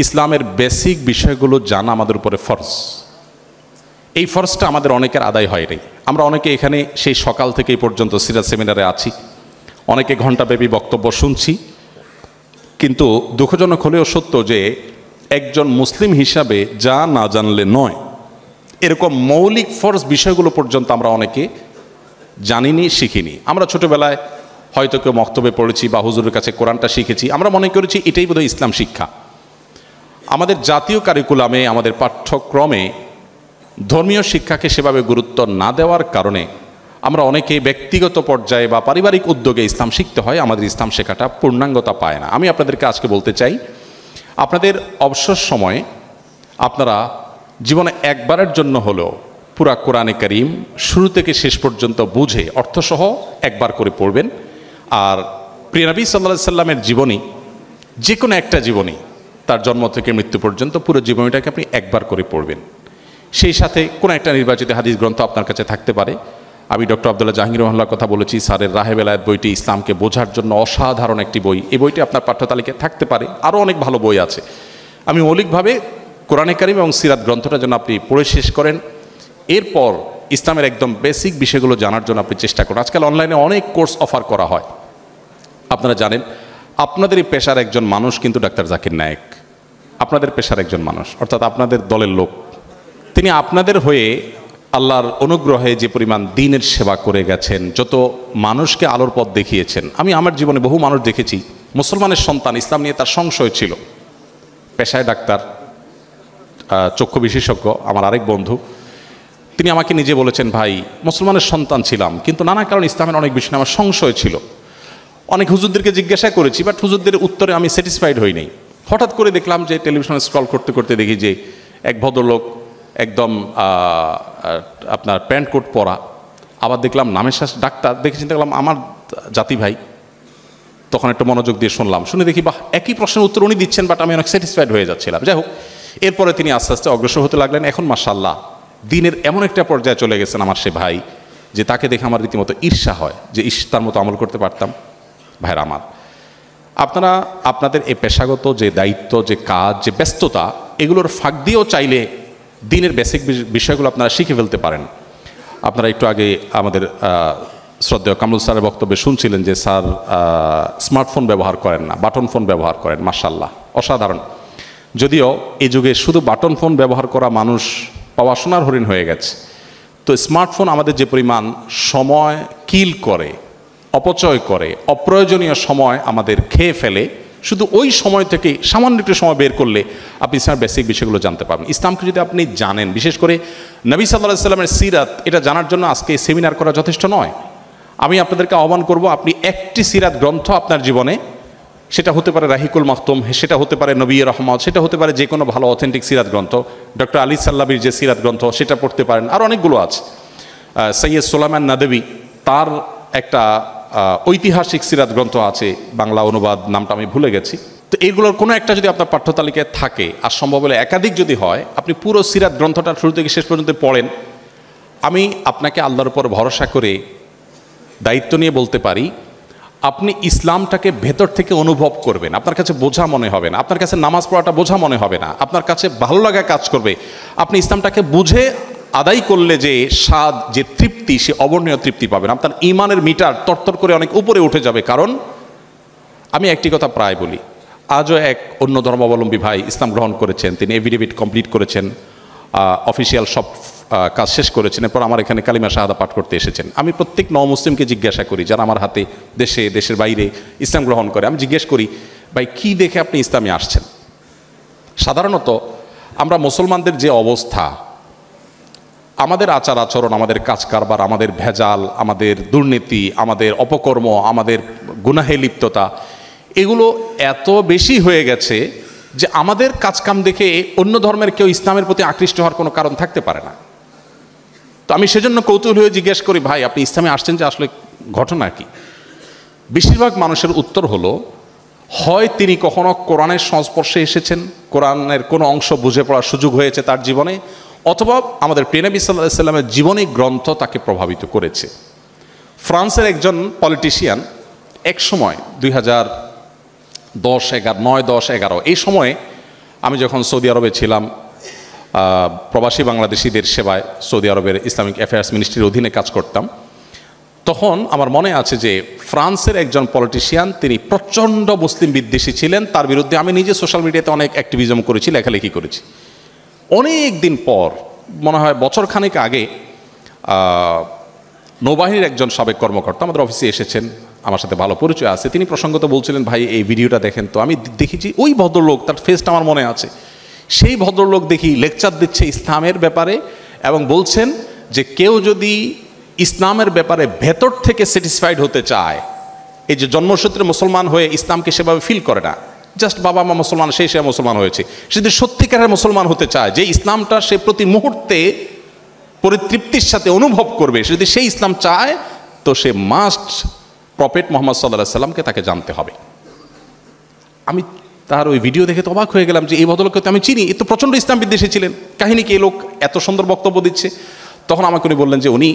A: ইসলামের বেসিক বিষয়গুলো জানা আমাদের উপরে ফরজ। এই ফরজটা আমাদের অনেকের আদায় হয় নাই। আমরা অনেকে এখানে সেই সকাল থেকে এই পর্যন্ত সিরাত সেমিনারে আছি, অনেকে ঘণ্টাব্যাপী বক্তব্য শুনছি, কিন্তু দুঃখজনক হলেও সত্য যে একজন মুসলিম হিসাবে যা না জানলে নয়, এরকম মৌলিক ফরজ বিষয়গুলো পর্যন্ত আমরা অনেকে জানিনি, শিখিনি। আমরা ছোটোবেলায় হয়তো কেউ মক্তবে পড়েছি বা হুজুরের কাছে কোরআনটা শিখেছি, আমরা মনে করেছি এটাই বোধহয় ইসলাম শিক্ষা। আমাদের জাতীয় কারিকুলামে, আমাদের পাঠ্যক্রমে ধর্মীয় শিক্ষাকে সেভাবে গুরুত্ব না দেওয়ার কারণে আমরা অনেকে ব্যক্তিগত পর্যায়ে বা পারিবারিক উদ্যোগে ইসলাম শিখতে হয়, আমাদের ইসলাম শেখাটা পূর্ণাঙ্গতা পায় না। আমি আপনাদেরকে আজকে বলতে চাই, আপনাদের অবসর সময়ে আপনারা জীবনে একবারের জন্য হলেও পুরা কোরআনে কারীম শুরু থেকে শেষ পর্যন্ত বুঝে অর্থসহ একবার করে পড়বেন। আর প্রিয় নবী সাল্লাল্লাহু আলাইহি সাল্লামের জীবনী, যে কোনো একটা জীবনী, তার জন্ম থেকে মৃত্যু পর্যন্ত পুরো জীবনীটাকে আপনি একবার করে পড়বেন। সেই সাথে কোনো একটা নির্বাচিত হাদিস গ্রন্থ আপনার কাছে থাকতে পারে। আমি ডক্টর আব্দুল্লাহ জাহাঙ্গীর রহমানুল্লাহর কথা বলেছি, স্যারের রাহে বেলায়েত বইটি ইসলামকে বোঝার জন্য অসাধারণ একটি বই। এই বইটি আপনার পাঠ্যতালিকায় থাকতে পারে, আরও অনেক ভালো বই আছে। আমি মৌলিকভাবে কোরআনে কারীম এবং সিরাত গ্রন্থটা যেন আপনি পড়ে শেষ করেন, এরপর ইসলামের একদম বেসিক বিষয়গুলো জানার জন্য আপনি চেষ্টা করুন। আজকাল অনলাইনে অনেক কোর্স অফার করা হয়। আপনারা জানেন, আপনাদের এই পেশার একজন মানুষ কিন্তু ডাক্তার জাকির নায়েক, আপনাদের পেশার একজন মানুষ, অর্থাৎ আপনাদের দলের লোক। তিনি আপনাদের হয়ে আল্লাহর অনুগ্রহে যে পরিমাণ দ্বীনের সেবা করে গেছেন, যত মানুষকে আলোর পথ দেখিয়েছেন। আমি আমার জীবনে বহু মানুষ দেখেছি, মুসলমানের সন্তান, ইসলাম নিয়ে তার সংশয় ছিল, পেশায় ডাক্তার, চক্ষু বিশেষজ্ঞ। আমার আরেক বন্ধু, তিনি আমাকে নিজে বলেছেন, ভাই মুসলমানের সন্তান ছিলাম, কিন্তু নানা কারণে ইসলামের অনেক বিষয় আমার সংশয় ছিল। অনেক হুজুরদেরকে জিজ্ঞাসা করেছি, বাট হুজুরদের উত্তরে আমি স্যাটিসফাইড হই নাই। হঠাৎ করে দেখলাম যে টেলিভিশনে স্ক্রল করতে করতে দেখি যে এক ভদ্রলোক একদম আপনার প্যান্ট কোট পরা, আবার দেখলাম নামের শাস ডাক্তার, দেখে চিন্তা করলাম আমার জাতি ভাই। তখন একটু মনোযোগ দিয়ে শুনলাম, শুনে দেখি বাহ, একই প্রশ্নের উত্তর উনি দিচ্ছেন, বাট আমি অনেক স্যাটিসফাইড হয়ে যাচ্ছিলাম। যাই হোক, এরপরে তিনি আস্তে আস্তে অগ্রসর হতে লাগলেন। এখন মাশাআল্লাহ দ্বীনের এমন একটা পর্যায়ে চলে গেছেন আমার সে ভাই, যে তাকে দেখে আমার রীতিমতো ঈর্ষা হয় যে তার মতো আমল করতে পারতাম। ভাইরা আমার, আপনারা আপনাদের এই পেশাগত যে দায়িত্ব, যে কাজ, যে ব্যস্ততা, এগুলোর ফাঁক দিয়েও চাইলে দ্বীনের বেসিক বিষয়গুলো আপনারা শিখে ফেলতে পারেন। আপনারা একটু আগে আমাদের শ্রদ্ধেয় কামরুল স্যারের বক্তব্যে শুনছিলেন যে স্যার স্মার্টফোন ব্যবহার করেন না, বাটন ফোন ব্যবহার করেন। মাশাআল্লাহ, অসাধারণ। যদিও এই যুগে শুধু বাটন ফোন ব্যবহার করা মানুষ পাওয়া সোনার হরিণ হয়ে গেছে, তো স্মার্টফোন আমাদের যে পরিমাণ সময় কিল করে, অপচয় করে, অপ্রয়োজনীয় সময় আমাদের খেয়ে ফেলে, শুধু ওই সময় থেকে সামান্য একটু সময় বের করলে আপনি ইসলামের বেসিক বিষয়গুলো জানতে পারবেন। ইসলামকে যদি আপনি জানেন, বিশেষ করে নবী সাল্লাল্লাহু আলাইহি সাল্লামের সিরাত, এটা জানার জন্য আজকে সেমিনার করা যথেষ্ট নয়। আমি আপনাদেরকে আহ্বান করব, আপনি একটি সিরাত গ্রন্থ আপনার জীবনে, সেটা হতে পারে রাহিকুল মাকতুম, সেটা হতে পারে নবী রহমত, সেটা হতে পারে যে কোনো ভালো অথেন্টিক সিরাত গ্রন্থ, ডক্টর আলী সাল্লাবির যে সিরাত গ্রন্থ, সেটা পড়তে পারেন। আর অনেকগুলো আছে। সৈয়দ সুলাইমান নাদবী, তার একটা ঐতিহাসিক সিরাত গ্রন্থ আছে, বাংলা অনুবাদ, নামটা আমি ভুলে গেছি। তো এইগুলোর কোনো একটা যদি আপনার পাঠ্যতালিকায় থাকে, আর সম্ভব হলে একাধিক যদি হয়, আপনি পুরো সিরাত গ্রন্থটা শুরু থেকে শেষ পর্যন্ত পড়েন। আমি আপনাকে আল্লাহর উপর ভরসা করে দায়িত্ব নিয়ে বলতে পারি, আপনি ইসলামটাকে ভেতর থেকে অনুভব করবেন, আপনার কাছে বোঝা মনে হবে না, আপনার কাছে নামাজ পড়াটা বোঝা মনে হবে না, আপনার কাছে ভালো লাগা কাজ করবে। আপনি ইসলামটাকে বুঝে আদায় করলে যে স্বাদ, যে তৃপ্তি, সে অবর্ণীয় তৃপ্তি পাবেন। আপনার ইমানের মিটার তরতর করে অনেক উপরে উঠে যাবে। কারণ আমি একটি কথা প্রায় বলি, আজও এক অন্য ধর্মাবলম্বী ভাই ইসলাম গ্রহণ করেছেন, তিনি এফিডেভিট কমপ্লিট করেছেন, অফিসিয়াল সব কাজ শেষ করেছেন, এরপর আমার এখানে কালিমা শাহাদা পাঠ করতে এসেছেন। আমি প্রত্যেক মুসলিমকে জিজ্ঞাসা করি, যারা আমার হাতে দেশে দেশের বাইরে ইসলাম গ্রহণ করে, আমি জিজ্ঞেস করি, ভাই কি দেখে আপনি ইসলামে আসছেন? সাধারণত আমরা মুসলমানদের যে অবস্থা, আমাদের আচার আচরণ, আমাদের কাজ কারবার, আমাদের ভেজাল, আমাদের দুর্নীতি, আমাদের অপকর্ম, আমাদের গুনাহে লিপ্ততা, এগুলো এত বেশি হয়ে গেছে যে আমাদের কাজকাম দেখে অন্য ধর্মের কেউ ইসলামের প্রতি আকৃষ্ট হওয়ার কোনো কারণ থাকতে পারে না। তো আমি সেজন্য কৌতূহল হয়ে জিজ্ঞেস করি, ভাই আপনি ইসলামে আসছেন যে আসলে ঘটনা কি? বেশিরভাগ মানুষের উত্তর হলো, হয় তিনি কখনো কোরআনের সংস্পর্শে এসেছেন, কোরআনের কোনো অংশ বুঝে পড়ার সুযোগ হয়েছে তার জীবনে, অথবা আমাদের প্রিয় নবী সাল্লাল্লাহু আলাইহি সাল্লামের জীবনী গ্রন্থ তাকে প্রভাবিত করেছে। ফ্রান্সের একজন পলিটিশিয়ান এক সময় 2009-10-11 এই সময়ে আমি যখন সৌদি আরবে ছিলাম, প্রবাসী বাংলাদেশিদের সেবায় সৌদি আরবের ইসলামিক অ্যাফেয়ার্স মিনিস্ট্রির অধীনে কাজ করতাম, তখন আমার মনে আছে যে ফ্রান্সের একজন পলিটিশিয়ান, তিনি প্রচণ্ড মুসলিম বিদ্বেষী ছিলেন। তার বিরুদ্ধে আমি নিজে সোশ্যাল মিডিয়াতে অনেক অ্যাক্টিভিজম করেছি, লেখালেখি করেছি। অনেক দিন পর, মনে হয় বছরখানেক আগে, নৌবাহিনীর একজন সাবেক কর্মকর্তা আমাদের অফিসে এসেছেন, আমার সাথে ভালো পরিচয় আছে। তিনি প্রসঙ্গত বলছিলেন, ভাই এই ভিডিওটা দেখেন তো। আমি দেখেছি ওই ভদ্রলোক, তার ফেসটা আমার মনে আছে, সেই ভদ্রলোক দেখি লেকচার দিচ্ছে ইসলামের ব্যাপারে এবং বলছেন যে কেউ যদি ইসলামের ব্যাপারে ভেতর থেকে স্যাটিসফাইড হতে চায়, এই যে জন্মসূত্রে মুসলমান হয়ে ইসলামকে সেভাবে ফিল করে না, জাস্ট বাবা মা মুসলমান, সে মুসলমান হয়েছে, সে যদি সত্যিকারের মুসলমান হতে চায়, যে ইসলামটা সে প্রতি মুহূর্তে পরিতৃপ্তির সাথে অনুভব করবে, সে যদি সেই ইসলাম চায়, তো সে মাস্ট প্রফেট মুহাম্মদ সাল্লাল্লাহু আলাইহি সাল্লামকে তাকে জানতে হবে। আমি তার ওই ভিডিও দেখে তো অবাক হয়ে গেলাম যে এই ভদ্রলোককে তো আমি চিনি, এ তো প্রচণ্ড ইসলাম বিদ্বেষী ছিলেন, কাহিনী কি এই লোক এত সুন্দর বক্তব্য দিচ্ছে। তখন আমাকে উনি বললেন যে উনি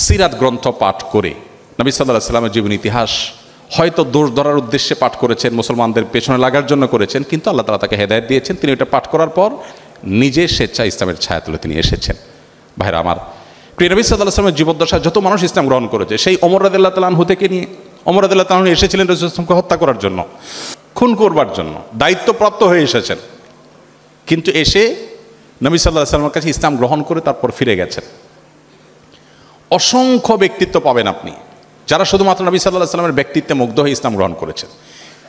A: সিরাত গ্রন্থ পাঠ করে নবী সাল্লাল্লাহু আলাইহি সাল্লামের জীবন ইতিহাস হয়তো দোষ ধরার উদ্দেশ্যে পাঠ করেছেন, মুসলমানদের পেছনে লাগার জন্য করেছেন, কিন্তু আল্লাহ তাআলা তাকে হেদায়েত দিয়েছেন। তিনি এটা পাঠ করার পর নিজে স্বেচ্ছায় ইসলামের ছায়া তুলে তিনি এসেছেন। ভাইরা আমার, প্রিয় নবী সাল্লাল্লাহু আলাইহি সাল্লামের জীবদ্দশায় যত মানুষ ইসলাম গ্রহণ করেছে, সেই ওমর রাদিয়াল্লাহু তাআলা আনহু থেকে নিয়ে, ওমর রাদিয়াল্লাহু তাআলা আনহু এসেছিলেন রাসূল সাল্লাল্লাহু আলাইহি ওয়াসাল্লামকে হত্যা করার জন্য, খুন করবার জন্য, দায়িত্বপ্রাপ্ত হয়ে এসেছেন, কিন্তু এসে নবী সাল্লাল্লাহু আলাইহি সাল্লামের কাছে ইসলাম গ্রহণ করে তারপর ফিরে গেছেন। অসংখ্য ব্যক্তিত্ব পাবেন আপনি যারা শুধুমাত্র নবী সাল্লাল্লাহু আলাইহি সাল্লামের ব্যক্তিত্বে মুগ্ধ হয়ে ইসলাম গ্রহণ করেছেন।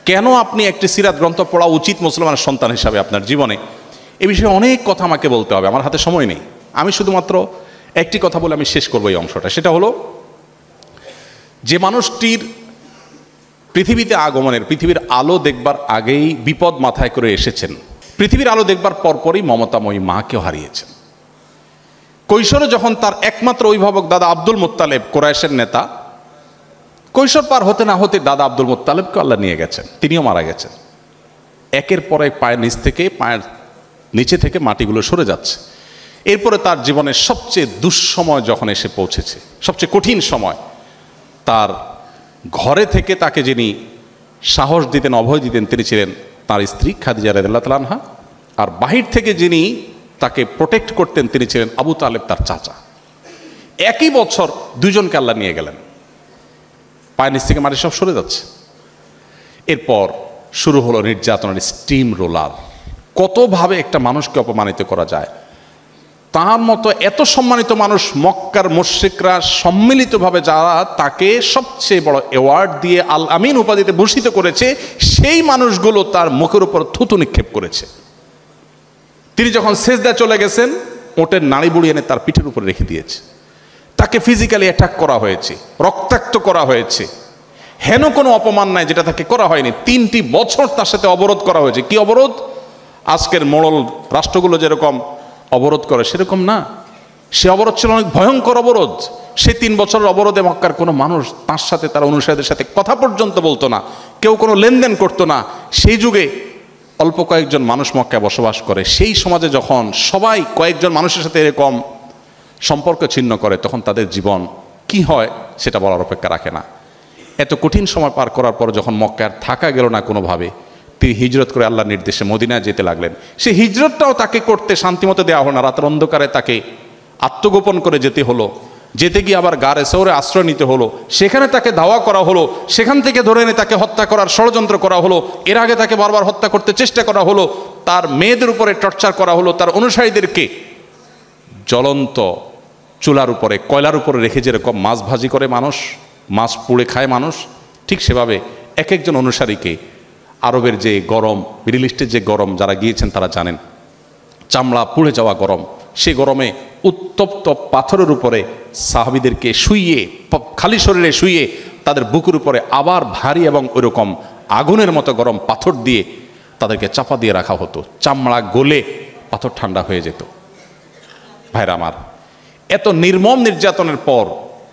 A: কেন আপনি একটি সিরাত গ্রন্থ পড়া উচিত মুসলমানের সন্তান হিসাবে আপনার জীবনে, এ বিষয়ে অনেক কথা আমাকে বলতে হবে, আমার হাতে সময় নেই। আমি শুধুমাত্র একটি কথা বলে আমি শেষ করবো এই অংশটা। সেটা হলো, যে মানুষটির পৃথিবীতে আগমনের, পৃথিবীর আলো দেখবার আগেই বিপদ মাথায় করে এসেছেন, পৃথিবীর আলো দেখবার পরপরই মমতাময়ী মাকেও হারিয়েছেন। কৈশোরে যখন তার একমাত্র অভিভাবক দাদা আব্দুল মুত্তালেব, কোরাইশের নেতা, কৈশোর পার হতে না হতে দাদা আব্দুল মুত্তালেবকে আল্লাহ নিয়ে গেছেন, তিনিও মারা গেছেন। একের পর এক পায়ের নিচ থেকে, পায়ের নিচে থেকে মাটিগুলো সরে যাচ্ছে। এরপরে তার জীবনের সবচেয়ে দুঃসময় যখন এসে পৌঁছেছে, সবচেয়ে কঠিন সময়, তার ঘরে থেকে তাকে যিনি সাহস দিতেন, অভয় দিতেন, তিনি ছিলেন তার স্ত্রী খাদিজা রাদিয়াল্লাহু তাআলা আনহা। আর বাহির থেকে যিনি তাকে প্রোটেক্ট করতেন, তিনি ছিলেন আবু তালেব, তার চাচা। একই বছর দুজনকে আল্লাহ নিয়ে গেলেন, পায়ের নিচ থেকে মাটি সব সরে যাচ্ছে। এরপর শুরু হলো নির্যাতনের স্টিম রোলার। কতভাবে একটা মানুষকে অপমানিত করা যায়। তার মতো এত সম্মানিত মানুষ, মক্কার মুশরিকরা সম্মিলিতভাবে যারা তাকে সবচেয়ে বড় অ্যাওয়ার্ড দিয়ে আল আমিন উপাধিতে ভূষিত করেছে, সেই মানুষগুলো তার মুখের উপর থুতু নিক্ষেপ করেছে। তিনি যখন সেজদায় চলে গেছেন, ওটের নাড়ি বুড়ি এনে তার পিঠের উপরে রেখে দিয়েছে। তাকে ফিজিক্যালি অ্যাটাক করা হয়েছে, রক্তাক্ত করা হয়েছে। হেন কোনো অপমান নাই যেটা তাকে করা হয়নি। 3টি বছর তার সাথে অবরোধ করা হয়েছে। কি অবরোধ? আজকের মোড়ল রাষ্ট্রগুলো যেরকম অবরোধ করে সেরকম না, সে অবরোধ ছিল অনেক ভয়ঙ্কর অবরোধ। সে 3 বছরের অবরোধে মক্কার কোনো মানুষ তার সাথে, তার অনুসারীদের সাথে কথা পর্যন্ত বলতো না, কেউ কোনো লেনদেন করতো না। সেই যুগে অল্প কয়েকজন মানুষ মক্কায় বসবাস করে। সেই সমাজে যখন সবাই কয়েকজন মানুষের সাথে এরকম সম্পর্ক ছিন্ন করে, তখন তাদের জীবন কি হয় সেটা বলার অপেক্ষা রাখে না। এত কঠিন সময় পার করার পর যখন মক্কায় থাকা গেল না কোনোভাবে, তিনি হিজরত করে আল্লাহর নির্দেশে মদিনায় যেতে লাগলেন। সেই হিজরতটাও তাকে করতে শান্তিমতো দেওয়া হলো না, রাতের অন্ধকারে তাকে আত্মগোপন করে যেতে হলো। যেতে গিয়ে আবার গারে শহরে আশ্রয় নিতে হলো, সেখানে তাকে ধাওয়া করা হলো, সেখান থেকে ধরে এনে তাকে হত্যা করার ষড়যন্ত্র করা হলো। এর আগে তাকে বারবার হত্যা করতে চেষ্টা করা হলো, তার মেয়েদের উপরে টর্চার করা হলো, তার অনুসারীদেরকে জ্বলন্ত চুলার উপরে, কয়লার উপরে রেখে যেরকম মাছ ভাজি করে মানুষ, মাছ পুড়ে খায় মানুষ, ঠিক সেভাবে এক একজন অনুসারীকে আরবের যে গরম, মিডল ইস্টের যে গরম, যারা গিয়েছেন তারা জানেন, চামড়া পুড়ে যাওয়া গরম, সে গরমে উত্তপ্ত পাথরের উপরে সাহাবীদেরকে শুইয়ে, খালি শরীরে শুইয়ে তাদের বুকের উপরে আবার ভারী এবং ওইরকম আগুনের মতো গরম পাথর দিয়ে তাদেরকে চাপা দিয়ে রাখা হতো। চামড়া গলে পাথর ঠান্ডা হয়ে যেত। ভাইরা আমার, এত নির্মম নির্যাতনের পর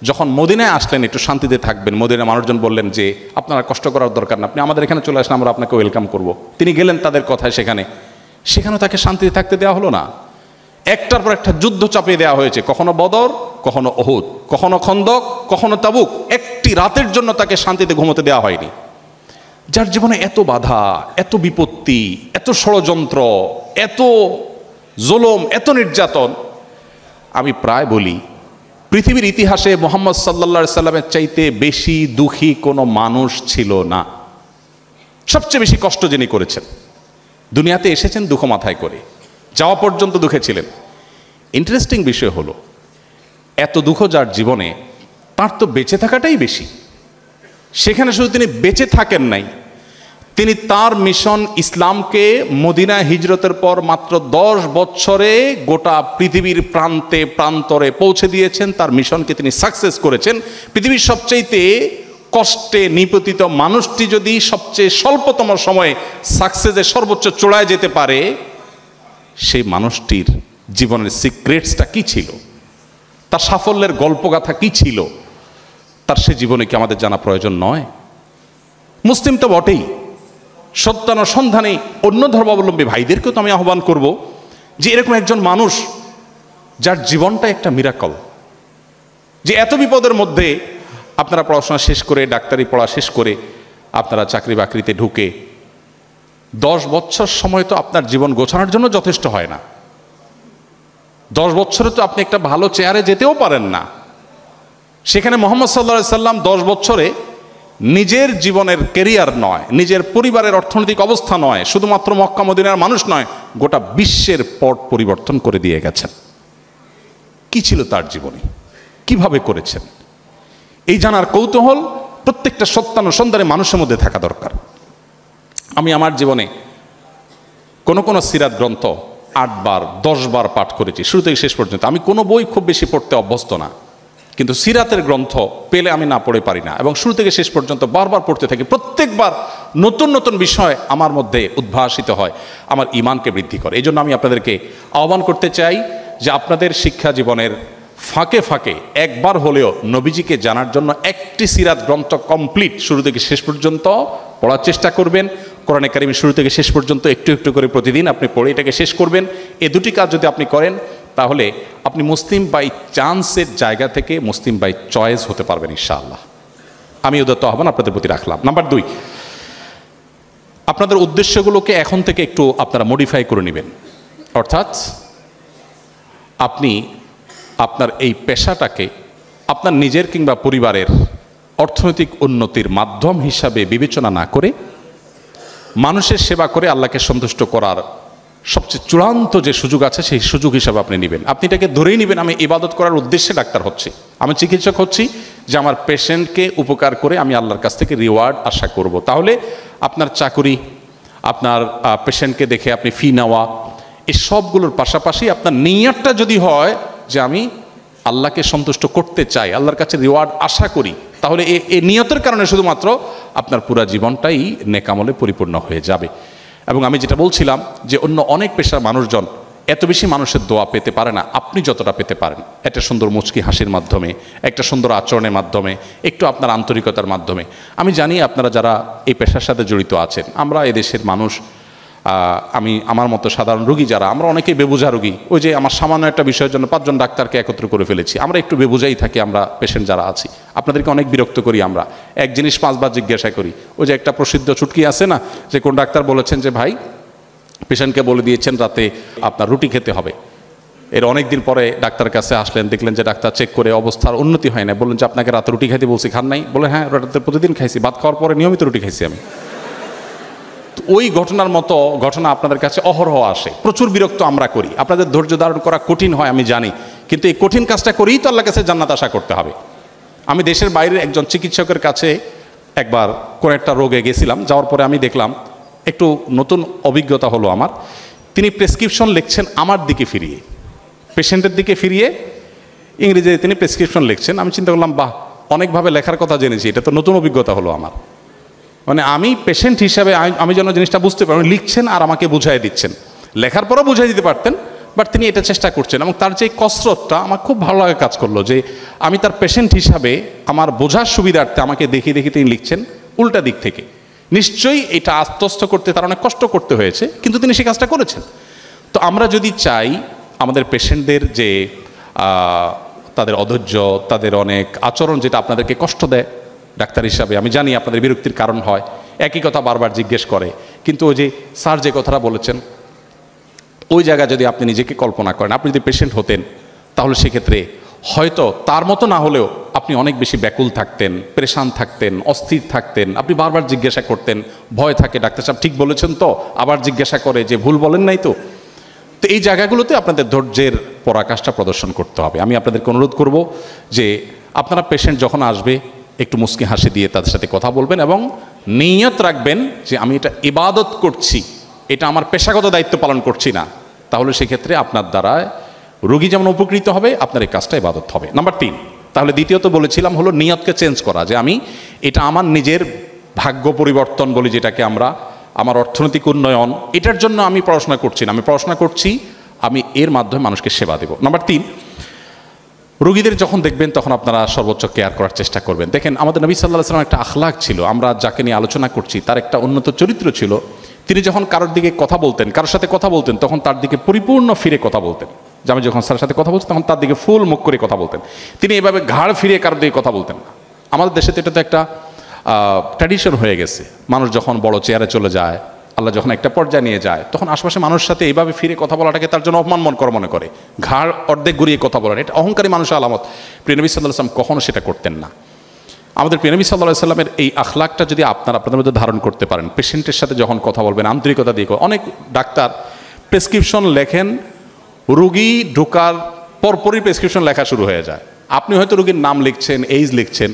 A: যখন মদিনায় আসলেন একটু শান্তিতে থাকবেন, মদিনায় মানুষজন বললেন যে আপনারা কষ্ট করার দরকার না, আপনি আমাদের এখানে চলে আসেন, আমরা আপনাকে ওয়েলকাম করব। তিনি গেলেন তাদের কথায়, সেখানে তাকে শান্তিতে থাকতে দেওয়া হলো না। একটার পর একটা যুদ্ধ চাপিয়ে দেওয়া হয়েছে, কখনো বদর, কখনো ওহুদ, কখনো খন্দক, কখনো তাবুক। একটি রাতের জন্য তাকে শান্তিতে ঘুমোতে দেওয়া হয়নি। যার জীবনে এত বাধা, এত বিপত্তি, এত ষড়যন্ত্র, এত জুলুম, এত নির্যাতন, আমি প্রায় বলি পৃথিবীর ইতিহাসে মুহাম্মদ সাল্লাল্লাহু আলাইহি সাল্লামের চাইতে বেশি দুঃখী কোনো মানুষ ছিল না। সবচেয়ে বেশি কষ্ট যিনি করেছেন, দুনিয়াতে এসেছেন দুঃখ মাথায় করে, যাওয়া পর্যন্ত দুঃখে ছিলেন। ইন্টারেস্টিং বিষয় হলো, এত দুঃখ যার জীবনে, তার তো বেঁচে থাকাটাই বেশি। সেখানে শুধু তিনি বেঁচে থাকেন নাই, তিনি তার মিশন ইসলামকে মদিনা হিজরতের পর মাত্র 10 বছরে গোটা পৃথিবীর প্রান্তে প্রান্তরে পৌঁছে দিয়েছেন। তার মিশনকে তিনি সাকসেস করেছেন। পৃথিবীর সবচাইতে কষ্টে নিপতিত মানুষটি যদি সবচেয়ে স্বল্পতম সময়ে সাকসেসের সর্বোচ্চ চূড়ায় যেতে পারে, সেই মানুষটির জীবনের সিক্রেটসটা কি ছিল, তার সাফল্যের গল্পগাথা কি ছিল, তার সে জীবনে কি আমাদের জানা প্রয়োজন নয়? মুসলিম তো বটেই, সত্যানুসন্ধানে অন্য ধর্মাবলম্বী ভাইদেরকেও তো আমি আহ্বান করব যে এরকম একজন মানুষ যার জীবনটা একটা মিরাকল, যে এত বিপদের মধ্যে আপনারা পড়াশোনা শেষ করে, ডাক্তারি পড়া শেষ করে আপনারা চাকরি বাকরিতে ঢুকে 10 বছর সময় তো আপনার জীবন গোছানোর জন্য যথেষ্ট হয় না। 10 বছরে তো আপনি একটা ভালো চেয়ারে যেতেও পারেন না। সেখানে মুহাম্মদ সাল্লাল্লাহু আলাইহি সাল্লাম 10 বছরে নিজের জীবনের ক্যারিয়ার নয়, নিজের পরিবারের অর্থনৈতিক অবস্থা নয়, শুধুমাত্র মক্কা মদিনার মানুষ নয়, গোটা বিশ্বের পট পরিবর্তন করে দিয়ে গেছেন। কি ছিল তার জীবনে, কিভাবে করেছেন, এই জানার কৌতূহল প্রত্যেকটা সত্যানুসন্ধানে মানুষের মধ্যে থাকা দরকার। আমি আমার জীবনে কোনো সিরাত গ্রন্থ 8 বার 10 বার পাঠ করেছি, শুরু থেকে শেষ পর্যন্ত। আমি কোনো বই খুব বেশি পড়তে অভ্যস্ত না, কিন্তু সিরাতের গ্রন্থ পেলে আমি না পড়ে পারি না, এবং শুরু থেকে শেষ পর্যন্ত বারবার পড়তে থাকি। প্রত্যেকবার নতুন নতুন বিষয় আমার মধ্যে উদ্ভাসিত হয়, আমার ঈমানকে বৃদ্ধি করে। এই জন্য আমি আপনাদেরকে আহ্বান করতে চাই যে আপনাদের শিক্ষা জীবনের ফাঁকে ফাঁকে একবার হলেও নবীজিকে জানার জন্য একটি সিরাত গ্রন্থ কমপ্লিট শুরু থেকে শেষ পর্যন্ত পড়ার চেষ্টা করবেন। কোরআনে কারিম শুরু থেকে শেষ পর্যন্ত একটু একটু করে প্রতিদিন আপনি পড়ে এটাকে শেষ করবেন। এই দুটি কাজ যদি আপনি করেন, তাহলে আপনি মুসলিম বাই চান্সের জায়গা থেকে মুসলিম বাই চয়েস হতে পারবেন ইনশাআল্লাহ। আমি উদাত্ত আহ্বান আপনাদের প্রতি রাখলাম। নাম্বার 2, আপনাদের উদ্দেশ্যগুলোকে এখন থেকে একটু আপনারা মডিফাই করে নেবেন। অর্থাৎ আপনি আপনার এই পেশাটাকে আপনার নিজের কিংবা পরিবারের অর্থনৈতিক উন্নতির মাধ্যম হিসাবে বিবেচনা না করে মানুষের সেবা করে আল্লাহকে সন্তুষ্ট করার সবচেয়ে চূড়ান্ত যে সুযোগ আছে সেই সুযোগ হিসাবে আপনি নেবেন। আপনি এটাকে ধরেই নেবেন, আমি ইবাদত করার উদ্দেশ্যে ডাক্তার হচ্ছি, আমি চিকিৎসক হচ্ছি, যে আমার পেশেন্টকে উপকার করে আমি আল্লাহর কাছ থেকে রিওয়ার্ড আশা করব। তাহলে আপনার চাকুরি, আপনার পেশেন্টকে দেখে আপনি ফি নেওয়া, এই সবগুলোর পাশাপাশি আপনার নিয়তটা যদি হয় যে আমি আল্লাহকে সন্তুষ্ট করতে চাই, আল্লাহর কাছে রিওয়ার্ড আশা করি, তাহলে এই নিয়তের কারণে শুধুমাত্র আপনার পুরো জীবনটাই নেকামলে পরিপূর্ণ হয়ে যাবে। এবং আমি যেটা বলছিলাম যে অন্য অনেক পেশার মানুষজন এত বেশি মানুষের দোয়া পেতে পারে না, আপনি যতটা পেতে পারেন। একটা সুন্দর মুচকি হাসির মাধ্যমে, একটা সুন্দর আচরণের মাধ্যমে, একটু আপনার আন্তরিকতার মাধ্যমে। আমি জানি আপনারা যারা এই পেশার সাথে জড়িত আছেন, আমরা এদেশের মানুষ আমি আমার মতো সাধারণ রোগী যারা, আমরা অনেকেই বেবুঝা রোগী। ওই যে আমার সামান্য একটা বিষয়ের জন্য 5 জন ডাক্তারকে একত্র করে ফেলেছি, আমরা একটু বেবুঝাই থাকি আমরা পেশেন্ট যারা আছি। আপনাদেরকে অনেক বিরক্ত করি আমরা, এক জিনিস 5 বার জিজ্ঞাসা করি। ওই যে একটা প্রসিদ্ধ চুটকি আছে না, যে কোন ডাক্তার বলেছেন যে ভাই পেশেন্টকে বলে দিয়েছেন রাতে আপনার রুটি খেতে হবে। এর অনেক দিন পরে ডাক্তার কাছে আসলেন, দেখলেন যে ডাক্তার চেক করে অবস্থার উন্নতি হয় না, বললেন যে আপনাকে রাতে রুটি খাইতে বলছি, খান নাই? বলে হ্যাঁ, রাতে প্রতিদিন খাইছি, ভাত খাওয়ার পরে নিয়মিত রুটি খাইছি আমি। ওই ঘটনার মতো ঘটনা আপনাদের কাছে অহরহ আসে, প্রচুর বিরক্ত আমরা করি। আপনাদের ধৈর্য ধারণ করা কঠিন হয় আমি জানি, কিন্তু এই কঠিন কাজটা করেই তো আল্লাহর কাছে জান্নাত আশা করতে হবে। আমি দেশের বাইরের একজন চিকিৎসকের কাছে একবার কোন একটা রোগে গেছিলাম, যাওয়ার পরে আমি দেখলাম একটু নতুন অভিজ্ঞতা হলো আমার। তিনি প্রেসক্রিপশন লিখছেন আমার দিকে ফিরিয়ে, পেশেন্টের দিকে ফিরিয়ে ইংরেজিতে তিনি প্রেসক্রিপশন লিখছেন। আমি চিন্তা করলাম বাহ, অনেকভাবে লেখার কথা জেনেছি, এটা তো নতুন অভিজ্ঞতা হলো আমার। মানে আমি পেশেন্ট হিসাবে আমি যেন জিনিসটা বুঝতে পারি, লিখছেন আর আমাকে বুঝাই দিচ্ছেন। লেখার পরও বুঝাই দিতে পারতেন, বাট তিনি এটা চেষ্টা করছেন। এবং তার যে কসরতটা আমার খুব ভালো লাগে কাজ করলো, যে আমি তার পেশেন্ট হিসাবে আমার বোঝার সুবিধার্থে আমাকে দেখিয়ে দেখিয়ে তিনি লিখছেন উল্টা দিক থেকে। নিশ্চয়ই এটা আত্মস্থ করতে তার অনেক কষ্ট করতে হয়েছে, কিন্তু তিনি সেই কাজটা করেছেন। তো আমরা যদি চাই আমাদের পেশেন্টদের যে তাদের অধৈর্য, তাদের অনেক আচরণ যেটা আপনাদেরকে কষ্ট দেয় ডাক্তার হিসাবে, আমি জানি আপনাদের বিরক্তির কারণ হয়, একই কথা বারবার জিজ্ঞেস করে, কিন্তু ওই যে স্যার যে কথাটা বলেছেন, ওই জায়গায় যদি আপনি নিজেকে কল্পনা করেন, আপনি যদি পেশেন্ট হতেন, তাহলে সেক্ষেত্রে হয়তো তার মতো না হলেও আপনি অনেক বেশি ব্যাকুল থাকতেন, পেরেশান থাকতেন, অস্থির থাকতেন। আপনি বারবার জিজ্ঞাসা করতেন, ভয় থাকে ডাক্তার সাহেব ঠিক বলেছেন তো, আবার জিজ্ঞাসা করে যে ভুল বলেন নাই তো। তো এই জায়গাগুলোতে আপনাদের ধৈর্যের পরাকাষ্ঠা প্রদর্শন করতে হবে। আমি আপনাদেরকে অনুরোধ করব যে আপনারা পেশেন্ট যখন আসবে একটু মুচকি হাসি দিয়ে তাদের সাথে কথা বলবেন, এবং নিয়ত রাখবেন যে আমি এটা ইবাদত করছি, এটা আমার পেশাগত দায়িত্ব পালন করছি না। তাহলে সেক্ষেত্রে আপনার দ্বারা রোগী যেমন উপকৃত হবে, আপনার এই কাজটা ইবাদত হবে। নাম্বার 3, তাহলে দ্বিতীয়ত বলেছিলাম হলো নিয়তকে চেঞ্জ করা, যে আমি এটা আমার নিজের ভাগ্য পরিবর্তন বলি যেটাকে আমরা, আমার অর্থনৈতিক উন্নয়ন, এটার জন্য আমি পড়াশোনা করছি না, আমি পড়াশোনা করছি আমি এর মাধ্যমে মানুষকে সেবা দেব। নাম্বার 3, রোগীদের যখন দেখবেন তখন আপনারা সর্বোচ্চ কেয়ার করার চেষ্টা করবেন। দেখেন আমাদের নবী সাল্লাল্লাহু আলাইহি ওয়াসাল্লাম একটা আখলাক ছিল, আমরা যাকে নিয়ে আলোচনা করছি তার একটা উন্নত চরিত্র ছিল। তিনি যখন কারোর দিকে কথা বলতেন, কারোর সাথে কথা বলতেন, তখন তার দিকে পরিপূর্ণ ফিরে কথা বলতেন। যে আমি যখন স্যারের সাথে কথা বলছি তখন তার দিকে ফুল মুখ করে কথা বলতেন। তিনি এভাবে ঘাড় ফিরিয়ে কারোর দিকে কথা বলতেন না। আমাদের দেশে তো এটা তো একটা ট্র্যাডিশন হয়ে গেছে, মানুষ যখন বড় চেয়ারে চলে যায়, আল্লাহ যখন একটা পর্যায়ে নিয়ে যায়, তখন আশপাশে মানুষের সাথে এইভাবে ফিরে কথা বলাটাকে তার জন্য অপমান মনে করে, ঘাড় অর্ধেক ঘুরিয়ে কথা বলেন, এটা অহংকারী মানুষের আলামত। প্রিয় নবী সাল্লাল্লাহু আলাইহি ওয়াসাল্লাম কখনো সেটা করতেন না। আমাদের প্রিয় নবী সাল্লাল্লাহু আলাইহি ওয়াসাল্লামের এই আখলাকটা যদি আপনারা আপনাদের মধ্যে ধারণ করতে পারেন, পেশেন্টের সাথে যখন কথা বলবেন আন্তরিকতা দিয়ে। অনেক ডাক্তার প্রেসক্রিপশন লেখেন, রুগী ঢোকার পরপরই প্রেসক্রিপশন লেখা শুরু হয়ে যায়। আপনি হয়তো রুগীর নাম লিখছেন, এইজ লিখছেন,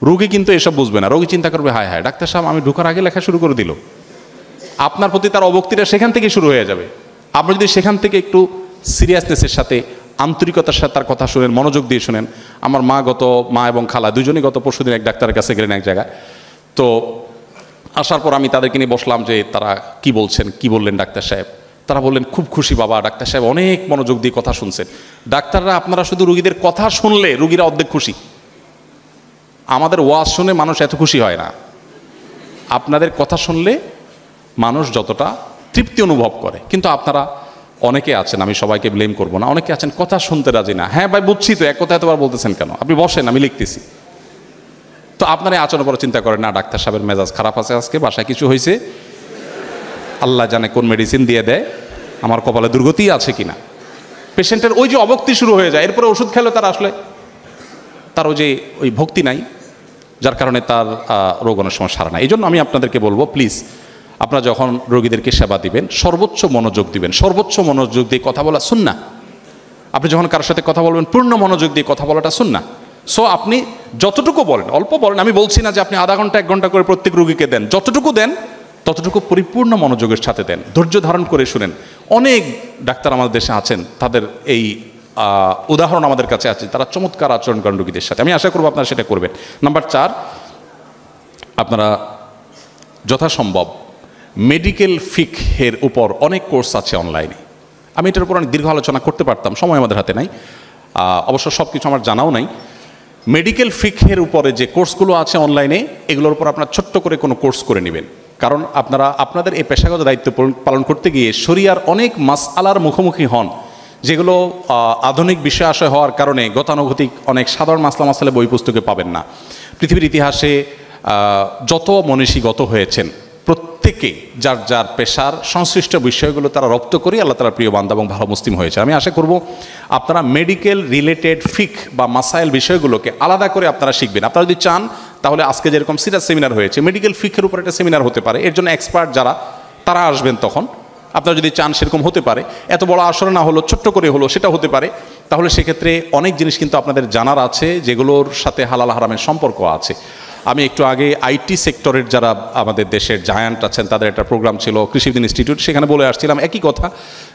A: রুগী কিন্তু এসব বুঝবে না। রোগী চিন্তা করবে হায় হায় ডাক্তার সাহেব আমি ঢোকার আগে লেখা শুরু করে দিল। আপনার প্রতি তার অবক্তিটা সেখান থেকে শুরু হয়ে যাবে। আপনি যদি সেখান থেকে একটু সিরিয়াসনেসের সাথে, আন্তরিকতার সাথে তার কথা শুনেন, মনোযোগ দিয়ে শুনেন। আমার মা এবং খালা দুজনই গত পরশুদিন এক ডাক্তারের কাছে গেলেন এক জায়গায়। তো আসার পর আমি তাদেরকে নিয়ে বসলাম যে তারা কি বলছেন, কি বললেন ডাক্তার সাহেব। তারা বললেন খুব খুশি বাবা, ডাক্তার সাহেব অনেক মনোযোগ দিয়ে কথা শুনছেন। ডাক্তাররা আপনারা শুধু রুগীদের কথা শুনলে রুগীরা অর্ধেক খুশি। আমাদের ওয়াজ শুনে মানুষ এত খুশি হয় না, আপনাদের কথা শুনলে মানুষ যতটা তৃপ্তি অনুভব করে। কিন্তু আপনারা অনেকে আছেন, আমি সবাইকে ব্লেম করবো না, অনেকে আছেন কথা শুনতে রাজি না। হ্যাঁ ভাই বুঝছি তো, এক কথা এতবার বলতেছেন কেন, আপনি বসেন আমি লিখতেছি। তো আপনার এই আচরণ পরে চিন্তা করেন না ডাক্তার সাহেবের মেজাজ খারাপ আছে, আজকে বাসায় কিছু হয়েছে, আল্লাহ জানে কোন মেডিসিন দিয়ে দেয়, আমার কপালে দুর্গতি আছে কিনা। পেশেন্টের ওই যে অভক্তি শুরু হয়ে যায়, এরপরে ওষুধ খেলে তার আসলে তার ওই ভক্তি নাই, যার কারণে তার রোগ অনেক সময় সারে না। এই জন্য আমি আপনাদেরকে বলবো প্লিজ আপনারা যখন রোগীদেরকে সেবা দিবেন সর্বোচ্চ মনোযোগ দিবেন, সর্বোচ্চ মনোযোগ দিয়ে কথা বলা সুন্নাহ। আপনি যখন কারোর সাথে কথা বলবেন পূর্ণ মনোযোগ দিয়ে কথা বলাটা সুন্নাহ। সো আপনি যতটুকু বলেন, অল্প বলেন, আমি বলছি না যে আপনি আধা ঘন্টা 1 ঘন্টা করে প্রত্যেক রোগীকে দেন, যতটুকু দেন ততটুকু পরিপূর্ণ মনোযোগের সাথে দেন, ধৈর্য ধারণ করে শুনেন। অনেক ডাক্তার আমাদের দেশে আছেন, তাদের এই উদাহরণ আমাদের কাছে আছে, তারা চমৎকার আচরণ করেন রোগীদের সাথে। আমি আশা করবো আপনারা সেটা করবেন। নাম্বার 4, আপনারা যথাসম্ভব মেডিকেল ফিকহের উপর অনেক কোর্স আছে অনলাইনে। আমি এটার উপর অনেক দীর্ঘ আলোচনা করতে পারতাম, সময় আমাদের হাতে নাই, অবশ্য সব কিছু আমার জানাও নাই। মেডিকেল ফিকহের উপরে যে কোর্সগুলো আছে অনলাইনে, এগুলোর উপর আপনার ছোট্ট করে কোনো কোর্স করে নেবেন। কারণ আপনারা আপনাদের এই পেশাগত দায়িত্ব পালন করতে গিয়ে শরিয়ার অনেক মাসআলার মুখোমুখি হন, যেগুলো আধুনিক বিষয় আশয় হওয়ার কারণে গতানুগতিক অনেক সাধারণ মাসলা বই পুস্তকে পাবেন না। পৃথিবীর ইতিহাসে যত মনীষী গত হয়েছেন প্রত্যেকে যার যার পেশার সংশ্লিষ্ট বিষয়গুলো তারা রপ্ত করে আল্লাহ তাআলার প্রিয় বান্দা এবং ভালো মুসলিম হয়েছে। আমি আশা করব আপনারা মেডিকেল রিলেটেড ফিক বা মাসাইল বিষয়গুলোকে আলাদা করে আপনারা শিখবেন। আপনারা যদি চান তাহলে আজকে যেরকম সিরাজ সেমিনার হয়েছে, মেডিকেল ফিকের উপর একটা সেমিনার হতে পারে, এর জন্য এক্সপার্ট যারা তারা আসবেন। তখন আপনারা যদি চান সেরকম হতে পারে, এত বড় আসরে না হলো ছোট্ট করে হলো সেটা হতে পারে। তাহলে সেক্ষেত্রে অনেক জিনিস কিন্তু আপনাদের জানার আছে যেগুলোর সাথে হালাল হারামের সম্পর্ক আছে। আমি একটু আগে আইটি সেক্টরের যারা আমাদের দেশের জায়ান্ট আছেন তাদের একটা প্রোগ্রাম ছিল কৃষিবিদ ইনস্টিটিউট, সেখানে বলে আসছিলাম একই কথা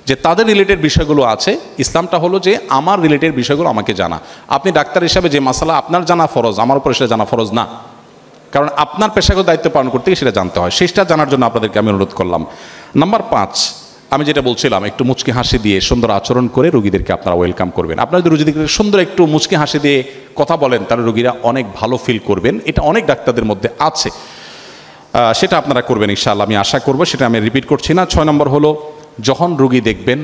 A: যে তাদের রিলেটেড বিষয়গুলো আছে। ইসলামটা হলো যে আমার রিলেটেড বিষয়গুলো আমাকে জানা। আপনি ডাক্তার হিসাবে যে মাসালা আপনার জানা ফরজ, আমার উপর সেটা জানা ফরজ না, কারণ আপনার পেশাগত দায়িত্ব পালন করতে গিয়ে সেটা জানতে হয়। সেটা জানার জন্য আপনাদেরকে আমি অনুরোধ করলাম। নাম্বার 5, আমি যেটা বলছিলাম, একটু মুচকি হাসি দিয়ে সুন্দর আচরণ করে রোগীদেরকে আপনারা ওয়েলকাম করবেন। আপনারা যদি রোগীদেরকে সুন্দর একটু মুচকি হাসি দিয়ে কথা বলেন তাহলে রোগীরা অনেক ভালো ফিল করবেন। এটা অনেক ডাক্তারদের মধ্যে আছে, সেটা আপনারা করবেন ইনশাআল্লাহ, আমি আশা করব। সেটা আমি রিপিট করছি না। 6 নম্বর হলো যখন রোগী দেখবেন,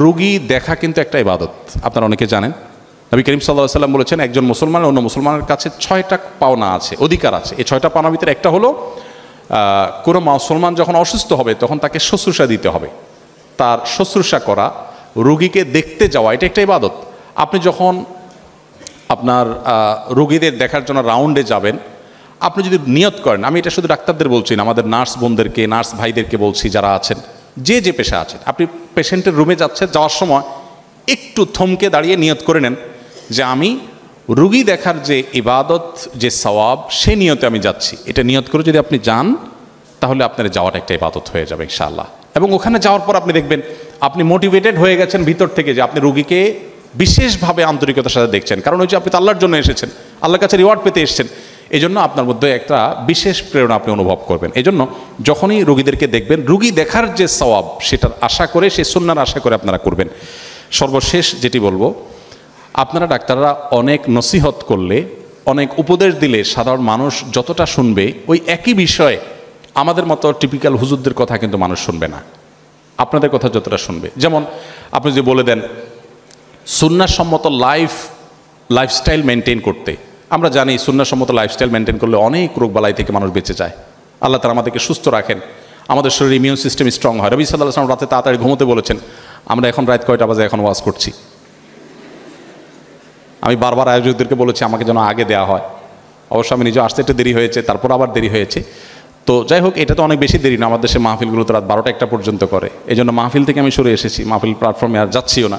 A: রোগী দেখা কিন্তু একটা ইবাদত, আপনারা অনেকে জানেন। নবী করিম সাল্লাল্লাহু আলাইহি ওয়াসাল্লাম বলেছেন একজন মুসলমান অন্য মুসলমানের কাছে 6টা পাওনা আছে, অধিকার আছে। এই 6টা পাওনার ভিতরে একটা হলো কোনো মুসলমান যখন অসুস্থ হবে তখন তাকে শুশ্রূষা দিতে হবে। তার শুশ্রূষা করা, রোগীকে দেখতে যাওয়া, এটা একটা ইবাদত। আপনি যখন আপনার রোগীদের দেখার জন্য রাউন্ডে যাবেন, আপনি যদি নিয়ত করেন, আমি এটা শুধু ডাক্তারদের বলছি না, আমাদের নার্স বোনদেরকে, নার্স ভাইদেরকে বলছি যারা আছেন, যে যে পেশা আছেন, আপনি পেশেন্টের রুমে যাচ্ছেন, যাওয়ার সময় একটু থমকে দাঁড়িয়ে নিয়ত করে নেন যে আমি রুগী দেখার যে ইবাদত, যে সওয়াব, সে নিয়তে আমি যাচ্ছি। এটা নিয়ত করে যদি আপনি যান তাহলে আপনার যাওয়াটা একটা ইবাদত হয়ে যাবে ইনশাআল্লাহ। এবং ওখানে যাওয়ার পর আপনি দেখবেন আপনি মোটিভেটেড হয়ে গেছেন ভিতর থেকে, যে আপনি রুগীকে বিশেষভাবে আন্তরিকতার সাথে দেখছেন। কারণ ওই যে আপনি তো আল্লাহর জন্য এসেছেন, আল্লাহর কাছে রিওয়ার্ড পেতে এসেছেন, এই জন্য আপনার মধ্যে একটা বিশেষ প্রেরণা আপনি অনুভব করবেন। এই জন্য যখনই রুগীদেরকে দেখবেন, রুগী দেখার যে সওয়াব সেটার আশা করে, সে সুন্নার আশা করে আপনারা করবেন। সর্বশেষ যেটি বলবো, আপনারা ডাক্তাররা অনেক নসিহত করলে, অনেক উপদেশ দিলে সাধারণ মানুষ যতটা শুনবে, ওই একই বিষয়ে আমাদের মতো টিপিক্যাল হুজুরদের কথা কিন্তু মানুষ শুনবে না, আপনাদের কথা যতটা শুনবে। যেমন আপনি যদি বলে দেন সুন্নাহসম্মত লাইফস্টাইল মেনটেন করতে, আমরা জানি সুন্নাহসম্মত লাইফস্টাইল মেনটেন করলে অনেক রোগবালাই থেকে মানুষ বেঁচে যায়। আল্লাহ তাআলা আমাদেরকে সুস্থ রাখেন, আমাদের শরীরে ইমিউন সিস্টেম স্ট্রং হয়। নবী সাল্লাল্লাহু আলাইহি ওয়াসাল্লাম রাতে তাড়াতাড়ি ঘুমোতে বলেছেন। আমরা এখন রাত কয়টা বাজে এখন ওয়াজ করছি? আমি বারবার আয়োজকদেরকে বলেছি আমাকে যেন আগে দেওয়া হয়। অবশ্য আমি নিজে আসতে একটু দেরি হয়েছে, তারপর আবার দেরি হয়েছে। তো যাই হোক, এটা তো অনেক বেশি দেরি না। আমাদের দেশে মাহফিলগুলো তো রাত 12টা-1টা পর্যন্ত করে, এই জন্য মাহফিল থেকে আমি সরে এসেছি, মাহফিল প্ল্যাটফর্মে আর যাচ্ছিও না।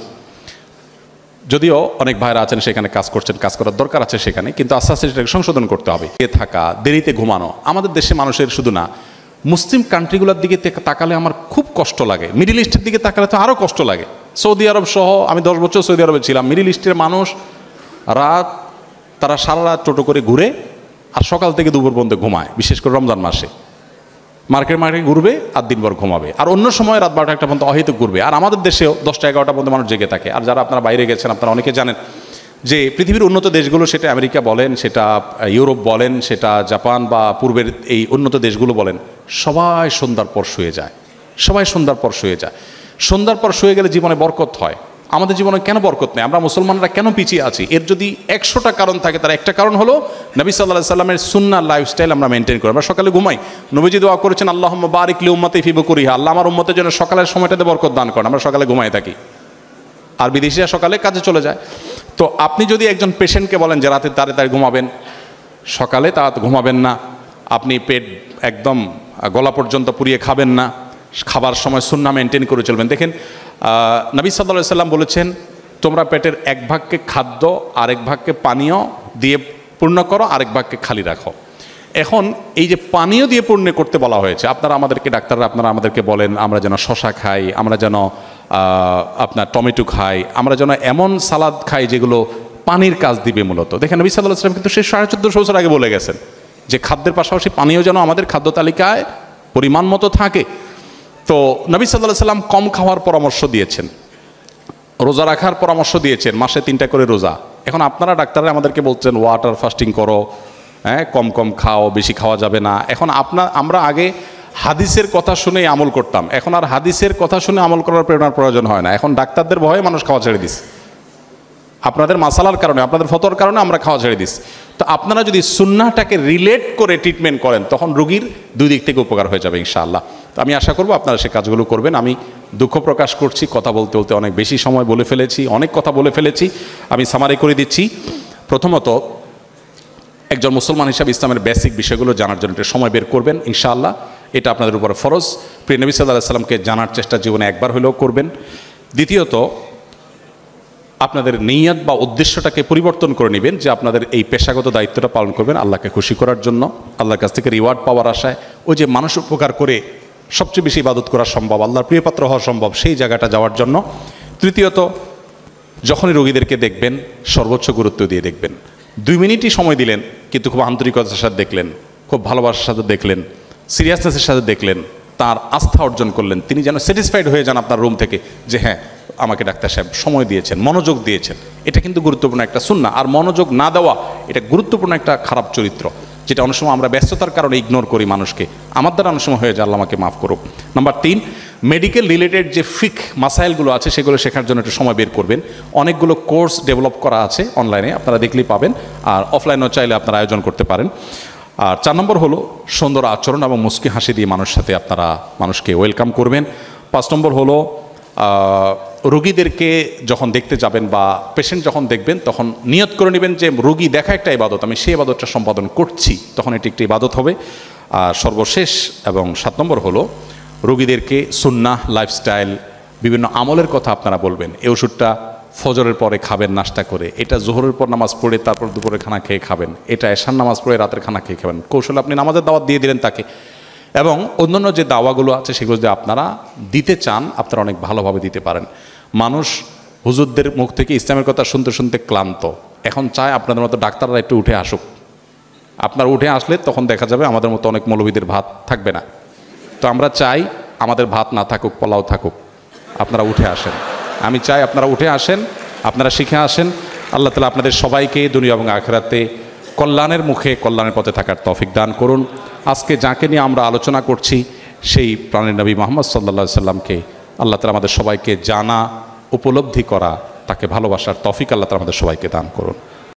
A: যদিও অনেক ভাইরা আছেন সেখানে কাজ করছেন, কাজ করার দরকার আছে সেখানে, কিন্তু আস্তে আস্তে সেটাকে সংশোধন করতে হবে। থাকা, দেরিতে ঘুমানো, আমাদের দেশে মানুষের শুধু না, মুসলিম কান্ট্রিগুলোর দিকে তাকালে আমার খুব কষ্ট লাগে, মিডিল ইস্টের দিকে তাকালে তো আরও কষ্ট লাগে। সৌদি আরব সহ আমি 10 বছর সৌদি আরবে ছিলাম। মিডিল ইস্টের মানুষ তারা সারা রাত টোটো করে ঘুরে আর সকাল থেকে দুপুর পর্যন্ত ঘুমায়, বিশেষ করে রমজান মাসে মার্কেটে ঘুরবে আর দিনভর ঘুমাবে, আর অন্য সময় রাত 12টা-1টা পর্যন্ত অহেতুক ঘুরবে। আর আমাদের দেশেও 10টা-11টা পর্যন্ত মানুষ জেগে থাকে। আর যারা আপনারা বাইরে গেছেন আপনারা অনেকে জানেন যে পৃথিবীর উন্নত দেশগুলো, সেটা আমেরিকা বলেন, সেটা ইউরোপ বলেন, সেটা জাপান বা পূর্বের এই উন্নত দেশগুলো বলেন, সবাই সন্ধ্যার পর শুয়ে যায়, সবাই সন্ধ্যার পর শুয়ে যায়। সন্ধ্যার পর শুয়ে গেলে জীবনে বরকত হয়। আমাদের জীবনে কেন বরকত নেই? আমরা মুসলমানরা কেন পিছিয়ে আছি? এর যদি 100টা কারণ থাকে, তার একটা কারণ হলো নবী সাল্লাল্লাহু আলাইহি সাল্লামের সুন্নাহ লাইফস্টাইল আমরা মেনটেন করি। আমরা সকালে ঘুমাই, নবীজি দোয়া করেছেন আল্লাহুম্মা বারিক লি উম্মতি ফি বুকুরিহা, আল্লাহ আমার উম্মতের জন্য সকালের সময়টাতে বরকত দান করেন। আমরা সকালে ঘুমাই থাকি, আর বিদেশিরা সকালে কাজে চলে যায়। তো আপনি যদি একজন পেশেন্টকে বলেন যে রাতে তাড়াতাড়ি ঘুমাবেন, সকালে তাড়াতাড়ি ঘুমাবেন না, আপনি পেট একদম গলা পর্যন্ত পুড়িয়ে খাবেন না, খাবার সময় সুন্নাহ মেনটেন করে চলবেন। দেখেন নবী সাল্লাল্লাহু আলাইহি সাল্লাম বলেছেন তোমরা পেটের 1 ভাগকে খাদ্য, আরেক ভাগকে পানীয় দিয়ে পূর্ণ করো, আরেক ভাগকে খালি রাখো। এখন এই যে পানীয় দিয়ে পূর্ণ করতে বলা হয়েছে, আপনারা আমাদেরকে ডাক্তাররা আপনারা আমাদেরকে বলেন আমরা যেন শশা খাই, আমরা যেন আপনার টমেটো খাই, আমরা যেন এমন সালাদ খাই যেগুলো পানির কাজ দিবে মূলত। দেখেন নবী সাল্লাল্লাহু আলাইহি সাল্লাম কিন্তু সেই 1450 বছর আগে বলে গেছেন যে খাদ্যের পাশাপাশি পানীয় যেন আমাদের খাদ্য তালিকায় পরিমাণ মতো থাকে। তো নবী সাল্লাল্লাহু আলাইহি সাল্লাম কম খাওয়ার পরামর্শ দিয়েছেন, রোজা রাখার পরামর্শ দিয়েছেন, মাসে 3টা করে রোজা। এখন আপনারা ডাক্তাররা আমাদেরকে বলছেন ওয়াটার ফাস্টিং করো, হ্যাঁ, কম কম খাও, বেশি খাওয়া যাবে না। এখন আমরা আগে হাদিসের কথা শুনেই আমল করতাম, এখন আর হাদিসের কথা শুনে আমল করার প্রেরণার প্রয়োজন হয় না। এখন ডাক্তারদের ভয়ে মানুষ খাওয়া ছেড়ে দিচ্ছে, আপনাদের মাসালার কারণে, আপনাদের ফতোয়ার কারণে আমরা খাওয়া ছেড়ে দিচ্ছি। তো আপনারা যদি সুন্নাহটাকে রিলেট করে ট্রিটমেন্ট করেন তখন রোগীর দুই দিক থেকে উপকার হয়ে যাবে ইনশাআল্লাহ। তো আমি আশা করব আপনারা সে কাজগুলো করবেন। আমি দুঃখ প্রকাশ করছি, কথা বলতে বলতে অনেক বেশি সময় বলে ফেলেছি, অনেক কথা বলে ফেলেছি। আমি সামারি করে দিচ্ছি। প্রথমত, একজন মুসলমান হিসাবে ইসলামের বেসিক বিষয়গুলো জানার জন্য একটা সময় বের করবেন ইনশাআল্লাহ, এটা আপনাদের উপরে ফরজ। প্রিয় নবী সাল্লাল্লাহু আলাইহি সাল্লামকে জানার চেষ্টা জীবনে একবার হলেও করবেন। দ্বিতীয়ত, আপনাদের নিয়ত বা উদ্দেশ্যটাকে পরিবর্তন করে নেবেন যে আপনাদের এই পেশাগত দায়িত্বটা পালন করবেন আল্লাহকে খুশি করার জন্য, আল্লাহর কাছ থেকে রিওয়ার্ড পাওয়ার আশায়। ওই যে মানুষ উপকার করে সবচেয়ে বেশি ইবাদত করা সম্ভব, আল্লাহর প্রিয়পাত্র হওয়া সম্ভব, সেই জায়গাটা যাওয়ার জন্য। তৃতীয়ত, যখনই রোগীদেরকে দেখবেন সর্বোচ্চ গুরুত্ব দিয়ে দেখবেন। 2 মিনিটই সময় দিলেন কিন্তু খুব আন্তরিকতার সাথে দেখলেন, খুব ভালোবাসার সাথে দেখলেন, সিরিয়াসনেসের সাথে দেখলেন, তার আস্থা অর্জন করলেন, তিনি যেন স্যাটিসফাইড হয়ে যান আপনার রুম থেকে যে হ্যাঁ আমাকে ডাক্তার সাহেব সময় দিয়েছেন, মনোযোগ দিয়েছেন। এটা কিন্তু গুরুত্বপূর্ণ একটা সুন্নাহ। আর মনোযোগ না দেওয়া এটা গুরুত্বপূর্ণ একটা খারাপ চরিত্র, যেটা অনেক সময় আমরা ব্যস্ততার কারণে ইগনোর করি মানুষকে। আমার দ্বারা অনেক সময় হয়ে যায়, আল্লাহ আমাকে মাফ করুক। নাম্বার 3, মেডিকেল রিলেটেড যে ফিক মাসাইলগুলো আছে সেগুলো শেখার জন্য একটু সময় বের করবেন। অনেকগুলো কোর্স ডেভেলপ করা আছে অনলাইনে, আপনারা দেখলেই পাবেন, আর অফলাইনেও চাইলে আপনারা আয়োজন করতে পারেন। আর 4 নম্বর হলো সুন্দর আচরণ এবং মুস্কি হাসি দিয়ে মানুষের সাথে আপনারা মানুষকে ওয়েলকাম করবেন। 5 নম্বর হলো রোগীদেরকে যখন দেখতে যাবেন বা পেশেন্ট যখন দেখবেন তখন নিয়ত করে নেবেন যে রোগী দেখা একটা ইবাদত, আমি সেই ইবাদতটা সম্পাদন করছি, তখন এটি একটি ইবাদত হবে। আর সর্বশেষ এবং 7 নম্বর হলো রোগীদেরকে সুন্নাহ লাইফস্টাইল বিভিন্ন আমলের কথা আপনারা বলবেন। এই ওষুধটা ফজরের পরে খাবেন নাস্তা করে, এটা জোহরের পর নামাজ পড়ে তারপর দুপুরে খানা খেয়ে খাবেন, এটা এশার নামাজ পড়ে রাতের খানা খেয়ে খাবেন। কৌশলে আপনি নামাজের দাওয়াত দিয়ে দিলেন তাকে, এবং অন্যান্য যে দাওয়াগুলো আছে সেগুলো যদি আপনারা দিতে চান আপনারা অনেক ভালোভাবে দিতে পারেন। মানুষ হুজুরদের মুখ থেকে ইসলামের কথা শুনতে শুনতে ক্লান্ত, এখন চায় আপনাদের মতো ডাক্তাররা একটু উঠে আসুক। আপনারা উঠে আসলে তখন দেখা যাবে আমাদের মতো অনেক মৌলবীদের ভাত থাকবে না। তো আমরা চাই আমাদের ভাত না থাকুক, পোলাও থাকুক, আপনারা উঠে আসেন। আমি চাই আপনারা উঠে আসেন, আপনারা শিখে আসেন। আল্লাহ তাআলা আপনাদের সবাইকে দুনিয়া এবং আখিরাতে কল্যাণের মুখে কল্যাণের পথে থাকার তৌফিক দান করুন। আজকে যাকে নিয়ে আমরা আলোচনা করছি সেই প্রাণের নবী মুহাম্মদ সাল্লাল্লাহু আলাইহি সাল্লামকে আল্লাহ তাআলা আমাদের সবাইকে জানা, উপলব্ধি করা, তাকে ভালোবাসার তৌফিক আল্লাহ তাআলা আমাদের সবাইকে দান করুন।